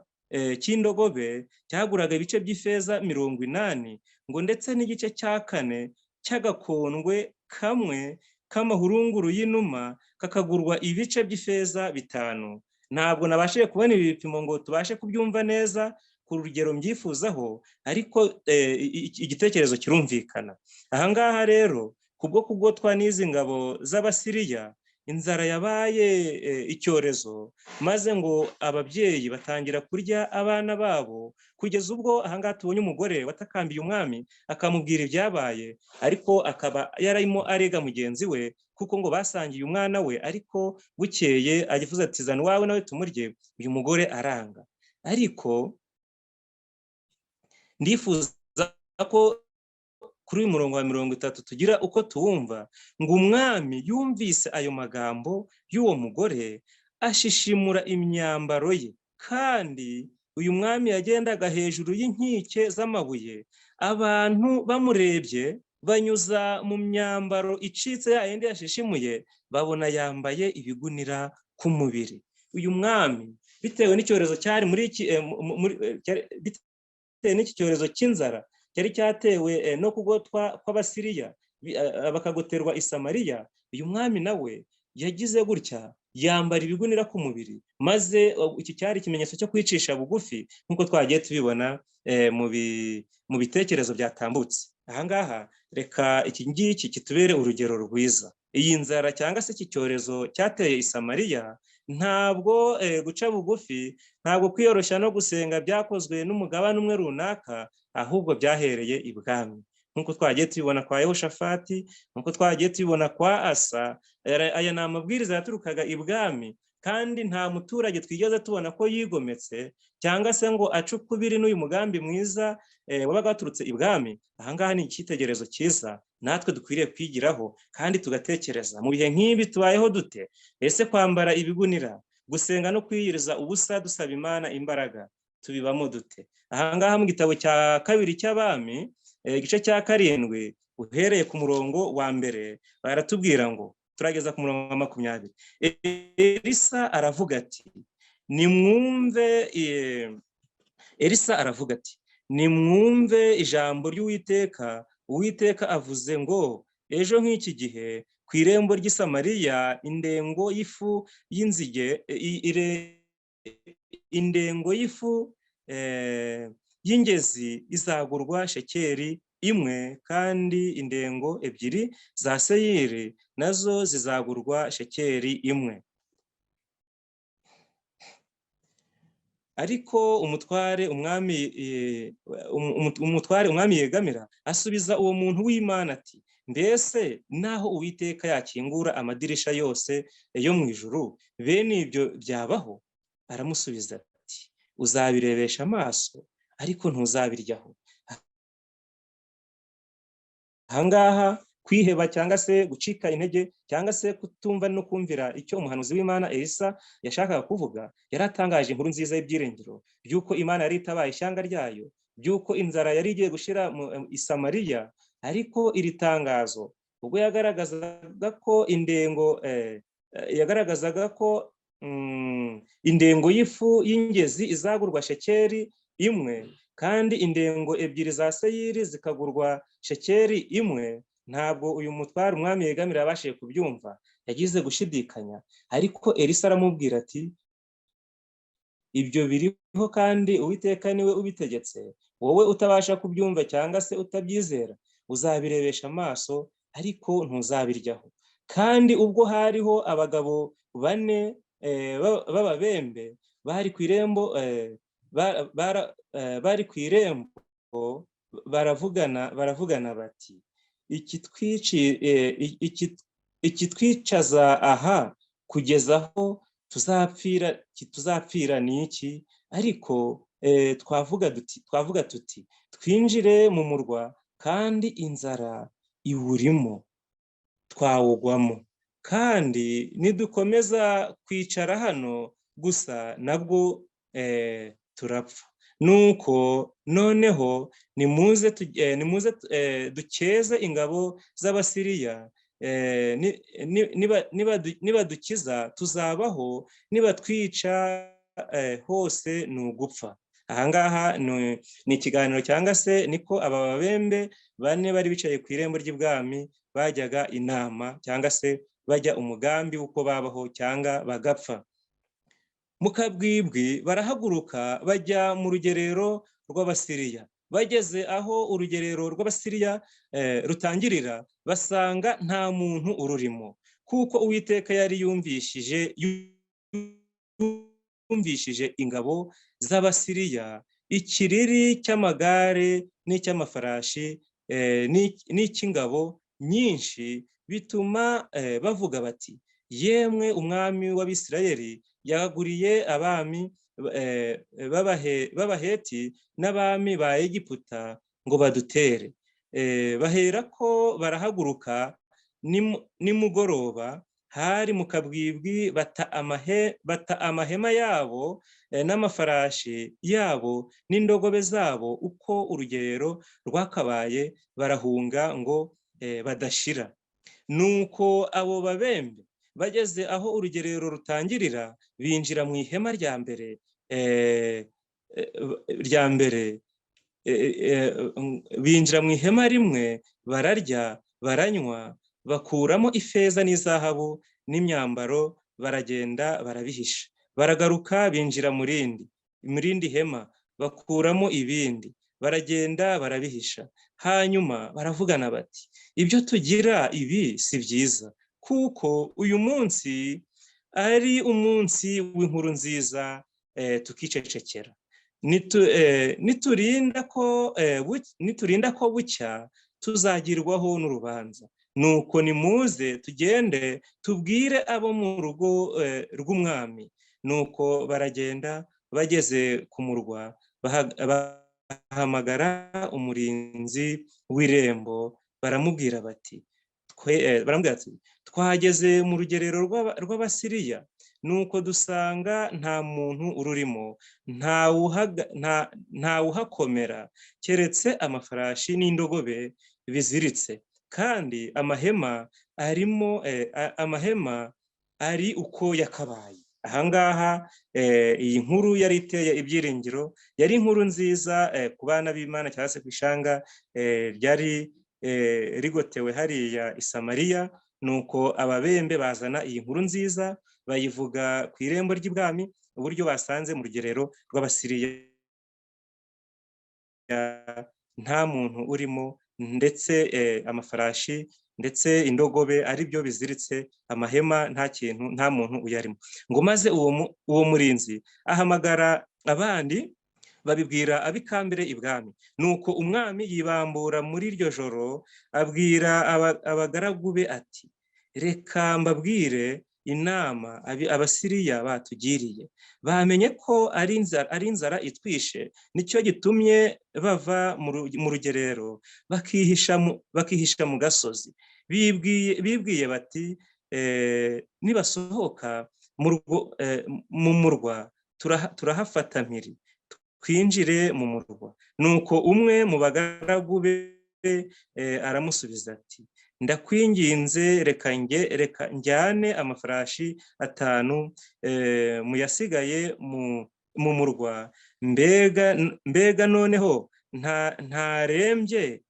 cy'indogobe cyaguraga ibice by'ifeza 80, ngo ndetse n'igice cya 4 cy'agakondwe kamwe k'amahurunguru y'inuma kakagurwa ibice by'ifeza 5. Ntabwo nabashije kubona ibi bipimo ngo tubashe kubyumva neza ku rugero mbyifuzaho, ariko igitekerezo kirumvikana. Ahangaha rero kubwo kugotwa n'izi ngabo z'Abasiriya, inzara yabaye icyorezo, maze ngo ababyeyi batangira kurya abana babo, kugeza ubwo ahangaha tubonye umugore watakambiye umwami akamubwira ibyabaye, ariko akaba yararimo arega mugenzi we kuko ngo basangiye umwana we, ariko bukeye agifuza ati, zana uwawe nawe tumurye. Uyu mugore aranga. Ariko ndifuza ko kuri uyu murongo wa 30 tugira uko tuwumva, ngo umwami yumvise ayo magambo y'uwo mugore, ashishimura imyambaro ye, kandi uyu mwami yagendaga hejuru y'inkike z'amabuye. Abantu bamurebye banyuza mu myambaro icitse ya yindi yashishimuye, babona yambaye ibigunira ku mubiri. Uyu mwami, bitewe n'icyorezo cyari bitewe n'iki cyorezo cy'inzara cyari cyatewe no kugotwa kw'Abasiriya, bakagoterwa i Samariya, uyu mwami nawe yagize gutya, yambara ibigunira ku mubiri, maze iki cyari ikimenyetso cyo kwicisha bugufi, nk'uko twagiye tubibona mu bitekerezo byatambutse. Ahangaha reka iki ngiki kitubere urugero rwiza. Iyi nzara cyangwa se iki cyorezo cyateye i Samariya, ntabwo guca bugufi, ntabwo kwiyoroshya no gusenga byakozwe n'umugabane umwe runaka, ahubwo byahereye ibwami, nk'uko twagiye tubibona kwa Yehoshafati, nk'uko twagiye tubibona kwa Asa. Aya ni amabwiriza yaturukaga ibwami, kandi nta muturage twigeze tubona ko yigometse cyangwa se ngo ace ukubiri n'uyu mugambi mwiza wabaga waturutse ibwami. Ahangaha ni icyitegererezo cyiza natwe dukwiriye kwigiraho, kandi tugatekereza mu bihe nk'ibi tubayeho dute. Ese kwambara ibigunira, gusenga no kwiyiriza ubusa dusaba Imana imbaraga, tubibamo dute? Ahangaha mu gitabo cya kabiri cy'Abami igice cya 7 uhereye ku murongo wa mbere baratubwira ngo, turageza ku murongo wa 20. Elisa aravuga ati nimwumve ijambo ry'Uwiteka. Uwiteka avuze ngo, ejo nk'iki gihe ku irembo ry'i Samariya indengo y'ifu y'ingezi izagurwa shekeri 1, kandi indengo 2 za seyiri nazo zizagurwa shekeri 1. Ariko umutware umwami yegamira asubiza uwo muntu w'Imana ati, mbese naho Uwiteka yakingura amadirisha yose yo mu ijuru, bene ibyo byabaho? Aramusubiza ati, uzabirebesha amaso ariko ntuzabiryaho. Ahangaha kwiheba cyangwa se gucika intege cyangwa se kutumva no kumvira icyo umuhanuzi w'Imana Elisa yashakaga kuvuga, yaratangaje inkuru nziza y'ibyiringiro by'uko Imana yari itabaye ishyanga ryayo, by'uko inzara yari igiye gushira mu Samariya. Ariko iri tangazo ubwo yagaragazaga ko indengo y'ifu y'ingezi izagurwa shekeri 1, kandi indengo 2 za seyiri zikagurwa shekeri 1, ntabwo uyu mutware umwami yegamira yabashije kubyumva, yagize gushidikanya. Ariko Elisa aramubwira ati, ibyo biriho kandi Uwiteka niwe ubitegetse. Wowe utabasha kubyumva cyangwa se utabyizera, uzabirebesha amaso ariko ntuzabiryaho. Kandi ubwo hariho abagabo 4 b'ababembe bari ku irembo baravugana bati, ikitwicaza aha kugeza aho tuzapfira ni iki? Ariko twavuga tuti, twinjire mu murwa kandi inzara iwurimo twawugwamo, kandi nidukomeza kwicara hano gusa nabwo turapfa. Nuko noneho nimuze dukeze ingabo z'Abasiriya, nibadukiza tuzabaho, nibatwica hose ni ugupfa. Ahangaha ni ikiganiro cyangwa se niko aba babembe 4 bari bicaye ku irembo ry'ibwami bajyaga inama cyangwa se bajya umugambi uko babaho cyangwa bagapfa. Mu kabwibwi barahaguruka bajya mu rugerero rw'Abasiriya. Bageze aho urugerero rw'Abasiriya rutangirira, basanga nta muntu ururimo, kuko Uwiteka yari yumvishije ingabo z'Abasiriya ikiriri cy'amagare n'icy'amafarashi n'icy'ingabo nyinshi, bituma bavuga bati, yemwe umwami w'Abisirayeli yaguriye abami b'Abaheti n'abami ba Egiputa ngo badutere. Baherako barahaguruka nimugoroba, hari mu kabwibwi, bata amahema yabo n'amafarashi yabo n'indogobe zabo uko urugerero rwakabaye, barahunga ngo badashira. Nuko abo babembe bageze aho urugerero rutangirira, binjira mu ihema binjira mu ihema rimwe, bararya baranywa, bakuramo ifeza n'izahabu n'imyambaro, baragenda barabihisha. Baragaruka binjira mu rindi hema, bakuramo ibindi, baragenda barabihisha. Hanyuma baravugana bati, ibyo tugira ibi si byiza, kuko uyu munsi ari umunsi w'inkuru nziza, tukicecekera. Niturinda ko bucya tuzagirwaho n'urubanza. Nuko nimuze tugende tubwire abo mu rugo rw'umwami. Nuko baragenda, bageze ku murwa bahamagara umurinzi w'irembo, baramubwira bati, twageze mu rugerero rw'Abasiriya, nuko dusanga nta muntu ururimo, ntawuhakomera keretse amafarashi n'indogobe biziritse, kandi amahema ari uko yakabaye. Ahangaha iyi nkuru yari iteye ibyiringiro, yari inkuru nziza ku bana b'Imana cyangwa se ku ishanga ryari rigotewe hariya i Samariya. Nuko ababembe bazana iyi nkuru nziza bayivuga ku irembo ry'ibwami, uburyo basanze mu rugerero rw'Abasiriya nta muntu urimo, ndetse amafarashi ndetse indogobe ari byo biziritse, amahema nta muntu uyarimo. Ngo maze uwo murinzi ahamagara abandi babibwira ab'ikambere ibwami. Nuko umwami yibambura muri iryo joro, abwira abagaragu be ati, reka mbabwire inama Abasiriya batugiriye. Bamenye ko ari inzara itwishe, nicyo gitumye bava mu rugerero bakihisha mu gasozi. Bibwiye bati, nibasohoka mu murwa turahafata mpiri, twinjire mu murwa. Nuko umwe mu bagaragu be aramusubiza ati, ndakwinginze reka njyane amafarashi 5 muyasigaye mu murwa, mbega noneho ntarembye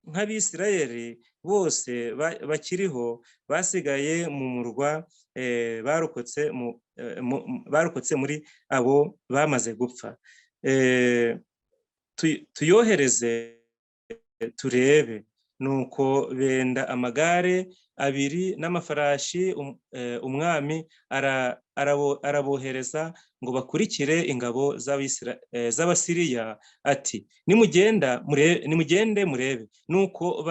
nk'Abisirayeli bose bakiriho basigaye mu murwa, barokotse muri abo bamaze gupfa. Tuyohereze turebe. Nuko benda amagare 2 n'amafarashi, umwami arabohereza ngo bakurikire ingabo z'Abasiriya, ati, nimugende murebe. Nuko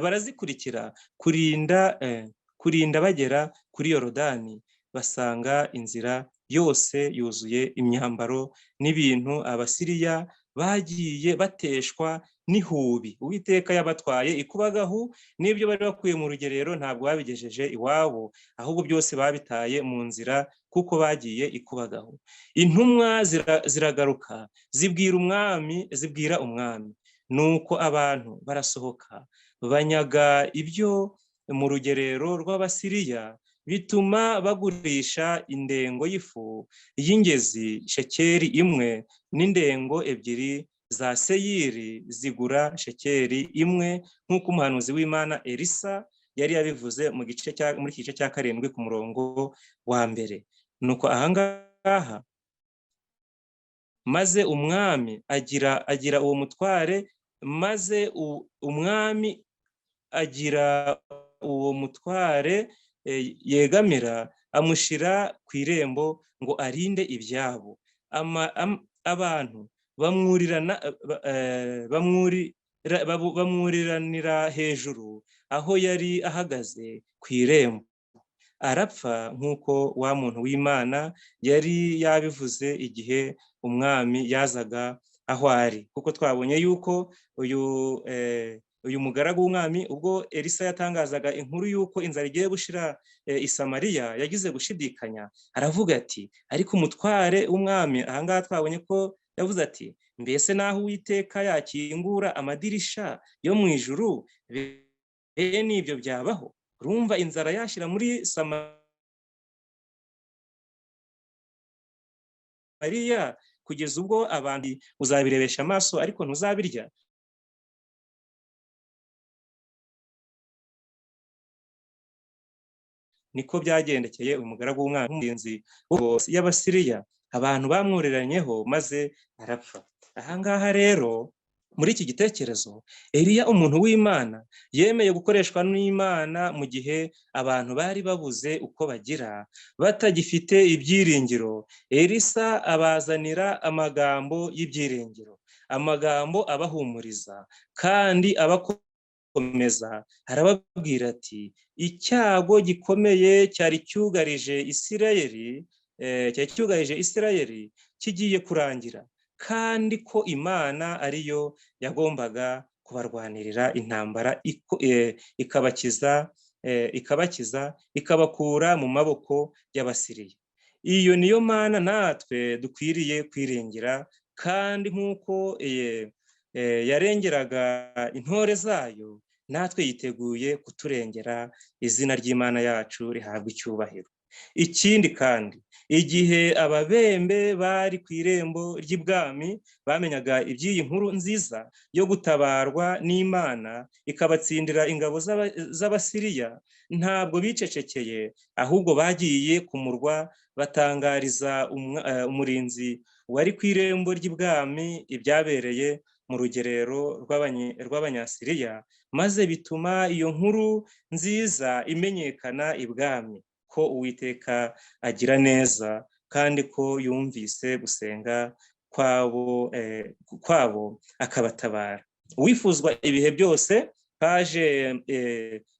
barazikurikira kurinda bagera kuri Yorodani, basanga inzira yose yuzuye imyambaro n'ibintu Abasiriya bagiye bateshwa n'ihubi. Uwiteka yabatwaye ikubagahu, n'ibyo bari bakuye mu rugerero ntabwo babigejeje iwabo, ahubwo byose babitaye mu nzira kuko bagiye ikubagahu. Intumwa ziragaruka zibwira umwami. Nuko abantu barasohoka banyaga ibyo mu rugerero rw'Abasiriya, bituma bagurisha indengo y'ifu y'ingezi shekeri 1 n'indengo 2 za seyiri zigura shekeri 1, nk'uko umuhanuzi w'Imana Elisa yari yabivuze muri iki gice cya 7 ku murongo wa 1. Nuko ahangaha maze umwami agira uwo mutware, maze umwami agira uwo mutware yegamira, amushira ku irembo ngo arinde ibyabo. Abantu bamwuriranira hejuru aho yari ahagaze ku irembo, arapfa nk'uko wa muntu w'Imana yari yabivuze igihe umwami yazaga aho ari. Kuko twabonye yuko uyu mugaragu w'umwami, ubwo Elisa yatangazaga inkuru yuko inzara igiye gushira i Samariya, yagize gushidikanya, aravuga ati, ariko umutware w'umwami, ahangaha twabonye ko yavuze ati, mbese naho Uwiteka yakingura amadirisha yo mu ijuru, bene ibyo byabaho? Urumva inzara yashira muri Samariya kugeza ubwo abantu uzabirebesha amaso ariko ntuzabirya. Niko byagendekeye umugaragu w'umwami w'umurinzi y'Abasiriya. Abantu bamwuriranyeho maze arapfa. Ahangaha rero muri iki gitekerezo, Eliya umuntu w'Imana yemeye gukoreshwa n'Imana mu gihe abantu bari babuze uko bagira, batagifite ibyiringiro. Elisa abazanira amagambo y'ibyiringiro, amagambo abahumuriza kandi abakomeza. Arababwira ati, icyago gikomeye cyari cyugarije Isirayeli kigiye kurangira, kandi ko Imana ariyo yagombaga kubarwanirira intambara ikabakiza ikabakiza, ikabakura mu maboko y'Abasiriya. Iyo niyo Mana natwe dukwiriye kwiringira, kandi nk'uko yarengeraga intore zayo, natwe yiteguye kuturengera. Izina ry'Imana yacu rihabwa icyubahiro. Ikindi kandi, igihe ababembe bari ku irembo ry'ibwami bamenyaga iby'iyi nkuru nziza yo gutabarwa n'Imana ikabatsindira ingabo z'Abasiriya, ntabwo bicecekeye, ahubwo bagiye ku murwa batangariza umurinzi wari ku irembo ry'ibwami ibyabereye mu rugerero rw'Abanyasiriya, maze bituma iyo nkuru nziza imenyekana ibwami, ko Uwiteka agira neza kandi ko yumvise gusenga kwabo akabatabara. Uwifuzwa ibihe byose, paje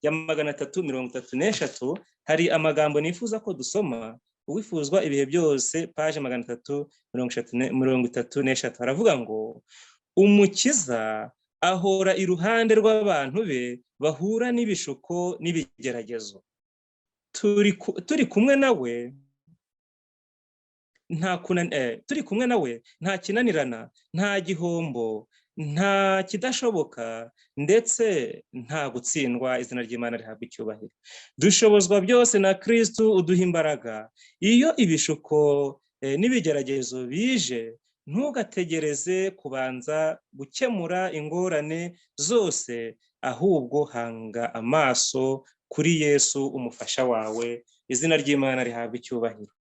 ya 333, hari amagambo nifuza ko dusoma. Uwifuzwa ibihe byose, paje 333, haravuga ngo Umukiza ahora iruhande rw'abantu be bahura n'ibishuko n'ibigeragezo. Turi kumwe nawe nta kinanirana, nta gihombo, nta kidashoboka, ndetse nta gutsindwa. Izina ry'Imana rihabwa icyubahiro. Dushobozwa byose na Kristo uduha imbaraga. Iyo ibishuko n'ibigeragezo bije, ntugategereze kubanza gukemura ingorane zose, ahubwo hanga amaso kuri Yesu umufasha wawe. Izina ry'Imana rihabwa icyubahiro.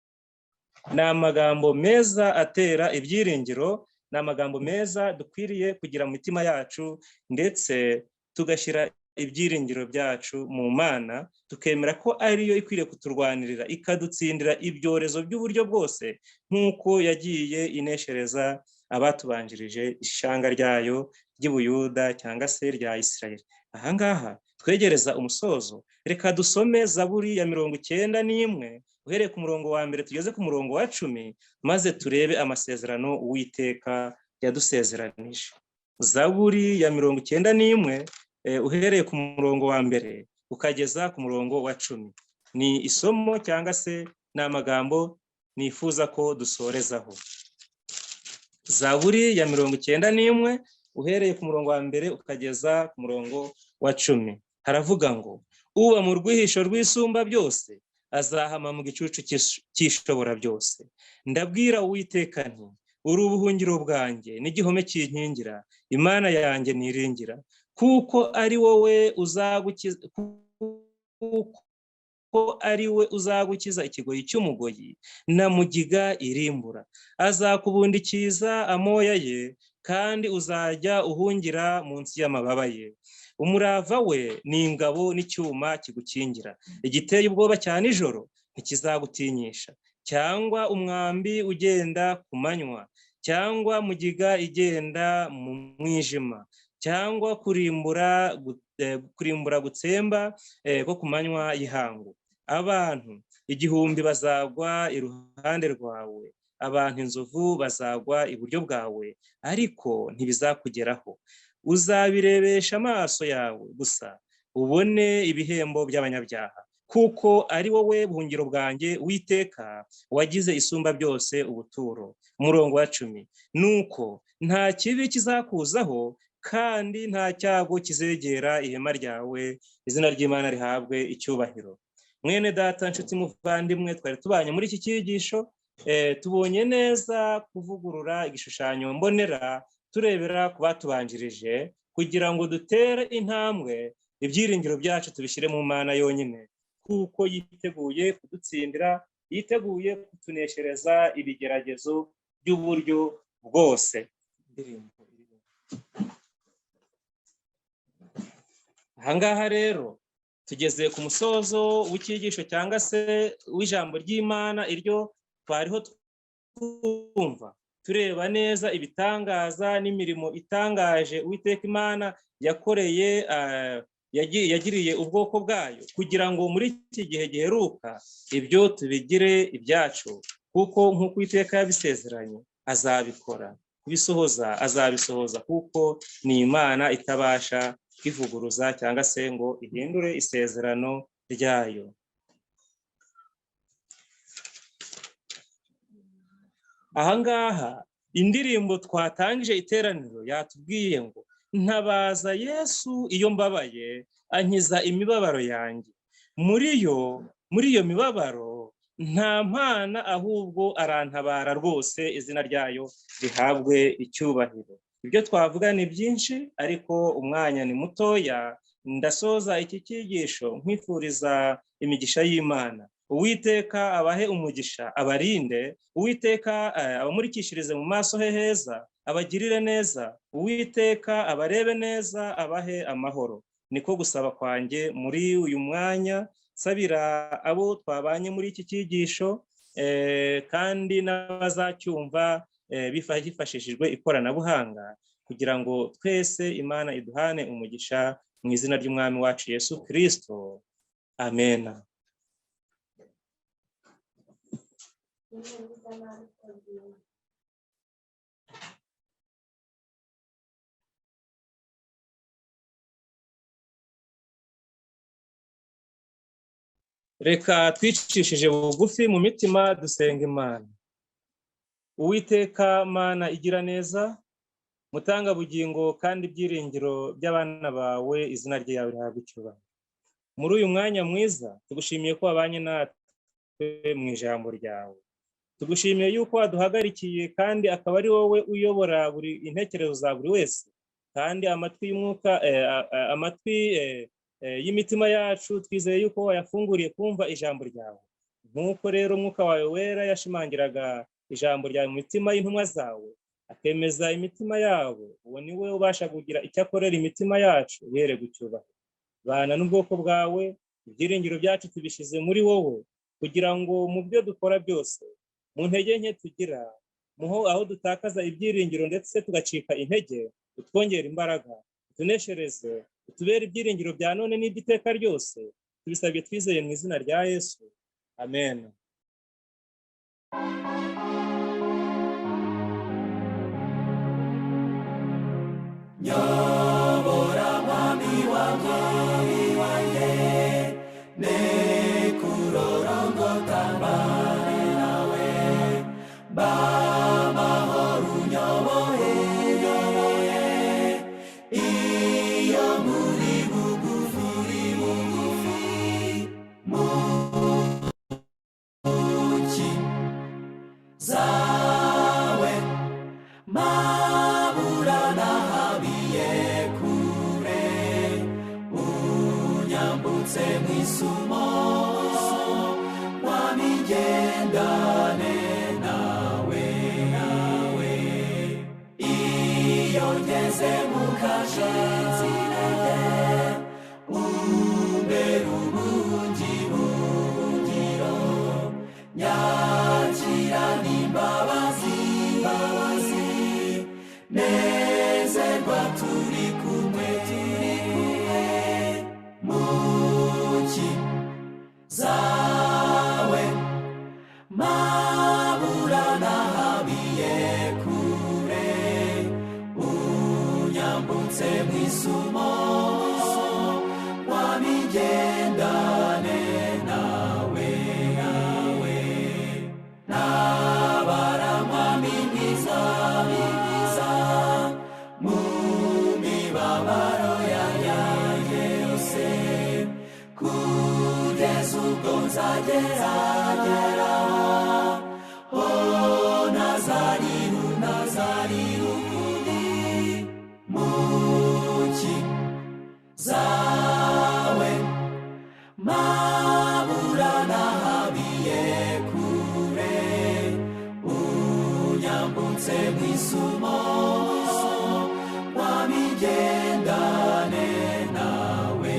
Ni amagambo meza atera ibyiringiro, ni amagambo meza dukwiriye kugira mu mitima yacu, ndetse tugashyira ibyiringiro byacu mu Mana, tukemera ko ariyo ikwiriye kuturwanirira, ikadutsindira ibyorezo by'uburyo bwose, nk'uko yagiye ineshereza abatubanjirije ishanga ryayo ry'Ubuyuda cyangwa se rya Isirayeli. Ahangaha twegereza umusozo, reka dusome Zaburi ya 91 uhereye ku murongo wa 1 tugeze ku murongo wa 10, maze turebe amasezerano Uwiteka yadusezeranije. Zaburi ya 91 uhereye ku murongo wa 1 ukageza ku murongo wa 10. Ni isomo cyangwa se ni amagambo nifuza ko dusorezaho. Zaburi ya 91 uhereye ku murongo wa 1 ukageza ku murongo wa 10, haravuga ngo uba mu rwihisho rw'isumba byose azahama mu gicucu cy'ishobora byose. Ndabwira Uwiteka nti, uri ubuhungiro bwanjye n'igihome kinkingira, Imana yanjye niringira, kuko ari we uzagukiza ikigoyi cy'umugoyi na mugiga irimbura. Azakubundikiza amoya ye, kandi uzajya uhungira munsi y'amababa ye. Umurava we ni ingabo n'icyuma kigukingira. Igiteye ubwoba cya nijoro ntikizagutinyisha, cyangwa umwambi ugenda ku manywa, cyangwa mugiga igenda mu mwijima, cyangwa kurimbura gutsemba ko ku manywa y'ihangu. Abantu 1000 bazagwa iruhande rwawe, abantu inzovu bazagwa iburyo bwawe, ariko ntibizakugeraho. Uzabirebesha amaso yawe gusa, ubone ibihembo by'abanyabyaha, kuko ari wowe buhungiro bwanjye, Uwiteka, wagize isumba byose ubuturo. Umurongo wa 10, nuko nta kibi kizakuzaho, kandi nta cyago kizegera ihema ryawe. Izina ry'Imana rihabwe icyubahiro. Mwene data, nshuti, muvandimwe, twari tubanye muri iki cyigisho, tubonye neza kuvugurura igishushanyo mbonera, turebera ku batubanjirije, kugira ngo dutere intambwe, ibyiringiro byacu tubishyire mu Mana yonyine, kuko yiteguye kudutsindira, yiteguye kutuneshereza ibigeragezo by'uburyo bwose. Ahangaha rero tugeze ku musozo w'icyigisho cyangwa se w'ijambo ry'Imana, iryo twariho twumva, tureba neza ibitangaza n'imirimo itangaje Uwiteka Imana yakoreye, yagiriye ubwoko bwayo, kugira ngo muri iki gihe giheruka ibyo tubigire ibyacu, kuko nk'uko Uwiteka yabisezeranye azabikora, kubisohoza azabisohoza, kuko ni Imana itabasha kwivuguruza cyangwa se ngo ihindure isezerano ryayo. Ahangaha indirimbo twatangije iteraniro yatubwiye ngo ntabaza Yesu iyo mbabaye ankiza imibabaro yanjye. Muri iyo mibabaro nta mpana ahubwo arantabara rwose, izina ryayo rihabwe icyubahiro. Ibyo twavuga ni byinshi ariko umwanya ni mutoya. Ndasoza iki cyigisho nkwifuriza imigisha y'Imana. Uwiteka abahe umugisha, abarinde. Uwiteka abamurikishirize mu maso he heza, abagirire neza. Uwiteka abarebe neza, abahe amahoro. Niko gusaba kwanjye muri uyu mwanya. Sabira abo twabanye muri iki cyigisho kandi n'abazacyumva hifashishijwe ikoranabuhanga, kugira ngo twese Imana iduhane umugisha mu izina ry'Umwami wacu Yesu Kristo. Amen. Reka twicishije bugufi mu mitima dusenga Imana. Uwiteka Mana igira neza, mutanga bugingo kandi ibyiringiro by'abana bawe, izina ryawe rihabwe icyubahiro. Muri uyu mwanya mwiza tugushimiye ko wabanye natwe mu ijambo ryawe. Tugushimiye yuko waduhagarikiye kandi akaba ari wowe uyobora buri intekerezo za buri wese, kandi amatwi y'umwuka y'imitima yacu twizeye yuko wayafunguriye kumva ijambo ryawe. Nk'uko rero umwuka wawe wera yashimangiraga ijambo ryawe mu mitima y'intumwa zawe, akemeza imitima yabo, uwo ni we ubasha kugira icyo akorera imitima yacu uhere gucyubahiro. Bana n'ubwoko bwawe, ibyiringiro byacu tubishize muri wowe, kugira ngo mu byo dukora byose, mu ntege nke tugira, aho dutakaza ibyiringiro ndetse tugacika intege, utwongera imbaraga, utuneshereze, utubere ibyiringiro bya none n'iby'iteka ryose. Tubisabye twizeye mu izina rya Yesu. Amen. Nyobora mwami wanjye, nekurorongota mbane nawe, b'amahoro unyoboye, iyo muri bugufi muki zawe, maburana habiye kure, unyambutse mw'isumo, wamigendane nawe, iyo ngeze mu kajizirege, umbera ubuhungiro, nyakira n'imbabazi, nezerwa turi kumwe, muki zawe, maburana habiye kure, unyambutse mw'isumo, wamigendane nawe, nabara mwami mwiza, mu mibabaro yanjye yose, kugeza ubwo nzageraho, nazariru ukundi, muki zawe, maburana habiye kure, unyambutse mw'isumo, wamigendane nawe.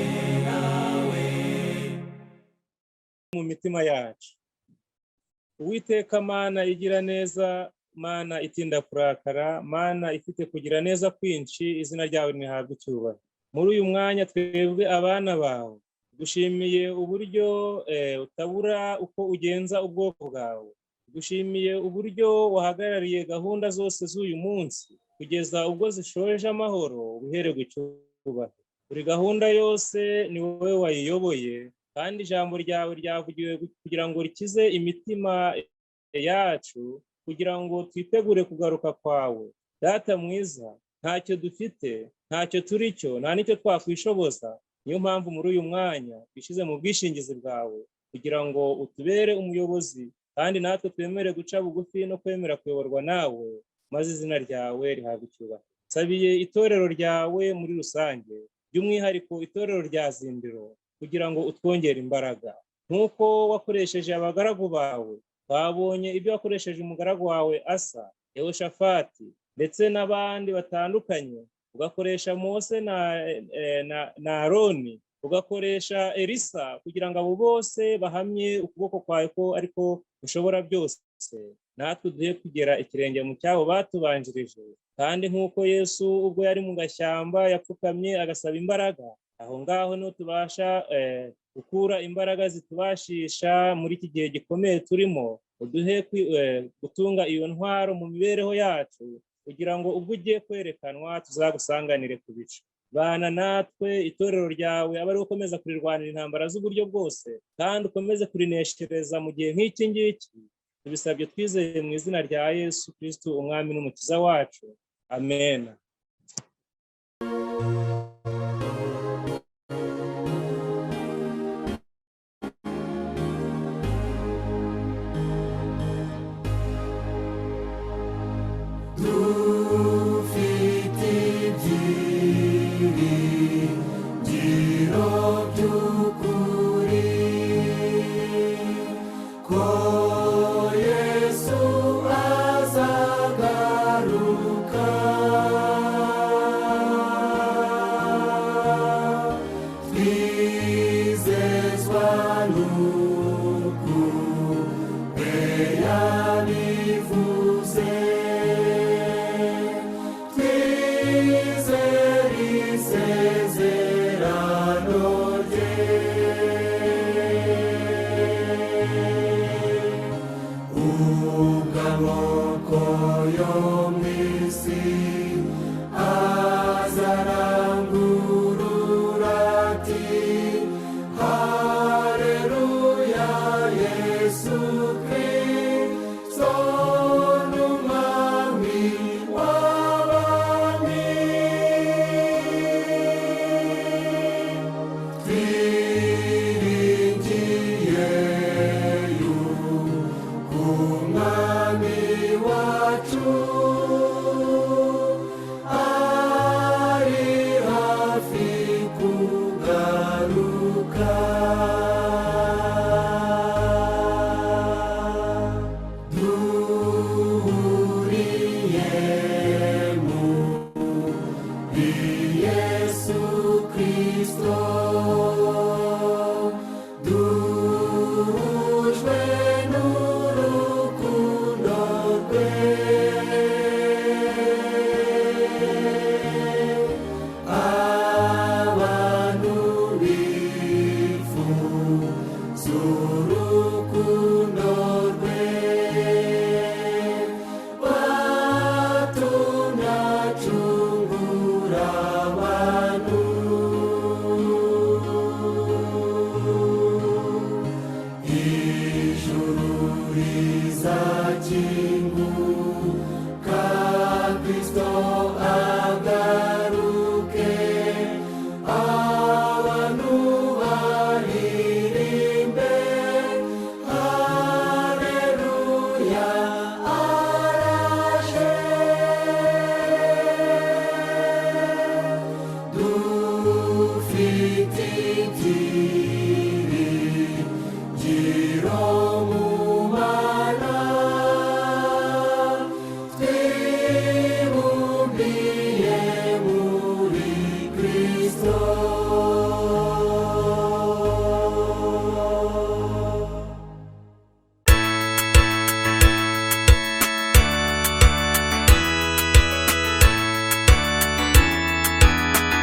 Mu mitima yacu. Uwiteka Mana igira neza, Mana itinda kurakara, Mana ifite kugira neza kwinshi, izina ryawe rihabwe icyubahiro. Muri uyu mwanya twebwe abana bawe dushimiye uburyo utabura uko ugenza ubwoko bwawe. Dushimiye uburyo wahagarariye gahunda zose z'uyu munsi kugeza ubwo zishoje amahoro, ubihere gucyubahiro. Buri gahunda yose ni wowe wayiyoboye, kandi ijambo ryawe ryavugiwe kugira ngo rikize imitima yacu, kugira ngo twitegure kugaruka kwawe. Data mwiza, ntacyo dufite, ntacyo turi cyo, nta n'icyo twakwishoboza. Niyo mpamvu muri uyu mwanya twishyize mu bwishingizi bwawe, kugira ngo utubere umuyobozi, kandi natwe twemere guca bugufi no kwemera kuyoborwa nawe, maze izina ryawe rihabwe icyubahiro. Nsabiye itorero ryawe muri rusange, by'umwihariko itorero rya Zindiro, kugira ngo utwongere imbaraga nk'uko wakoresheje abagaragu bawe. Twabonye ibyo wakoresheje umugaragu wawe Asa, Yehoshafati ndetse n'abandi batandukanye, ugakoresha Mose na Aroni, ugakoresha Elisa, kugira ngo abo bose bahamye ukuboko kwawe ko ariko ushobora byose. Natwe duhe kugera ikirenge mu cyabo batubanjirije, kandi nk'uko Yesu ubwo yari mu gashyamba yapfukamye agasaba imbaraga, aho ngaho no tubasha gukura imbaraga zitubashisha muri iki gihe gikomeye turimo. Uduhe gutunga iyo ntwaro mu mibereho yacu, kugira ngo ubwo ugiye kwerekanwa tuzagusanganire ku bicu. Bana natwe, itorero ryawe abe ari ukomeza kurirwanira intambara z'uburyo bwose, kandi ukomeze kurineshereza mu gihe nk'iki ngiki. Tubisabye twizeye mu izina rya Yesu Kristo, umwami n'umukiza wacu. Amen.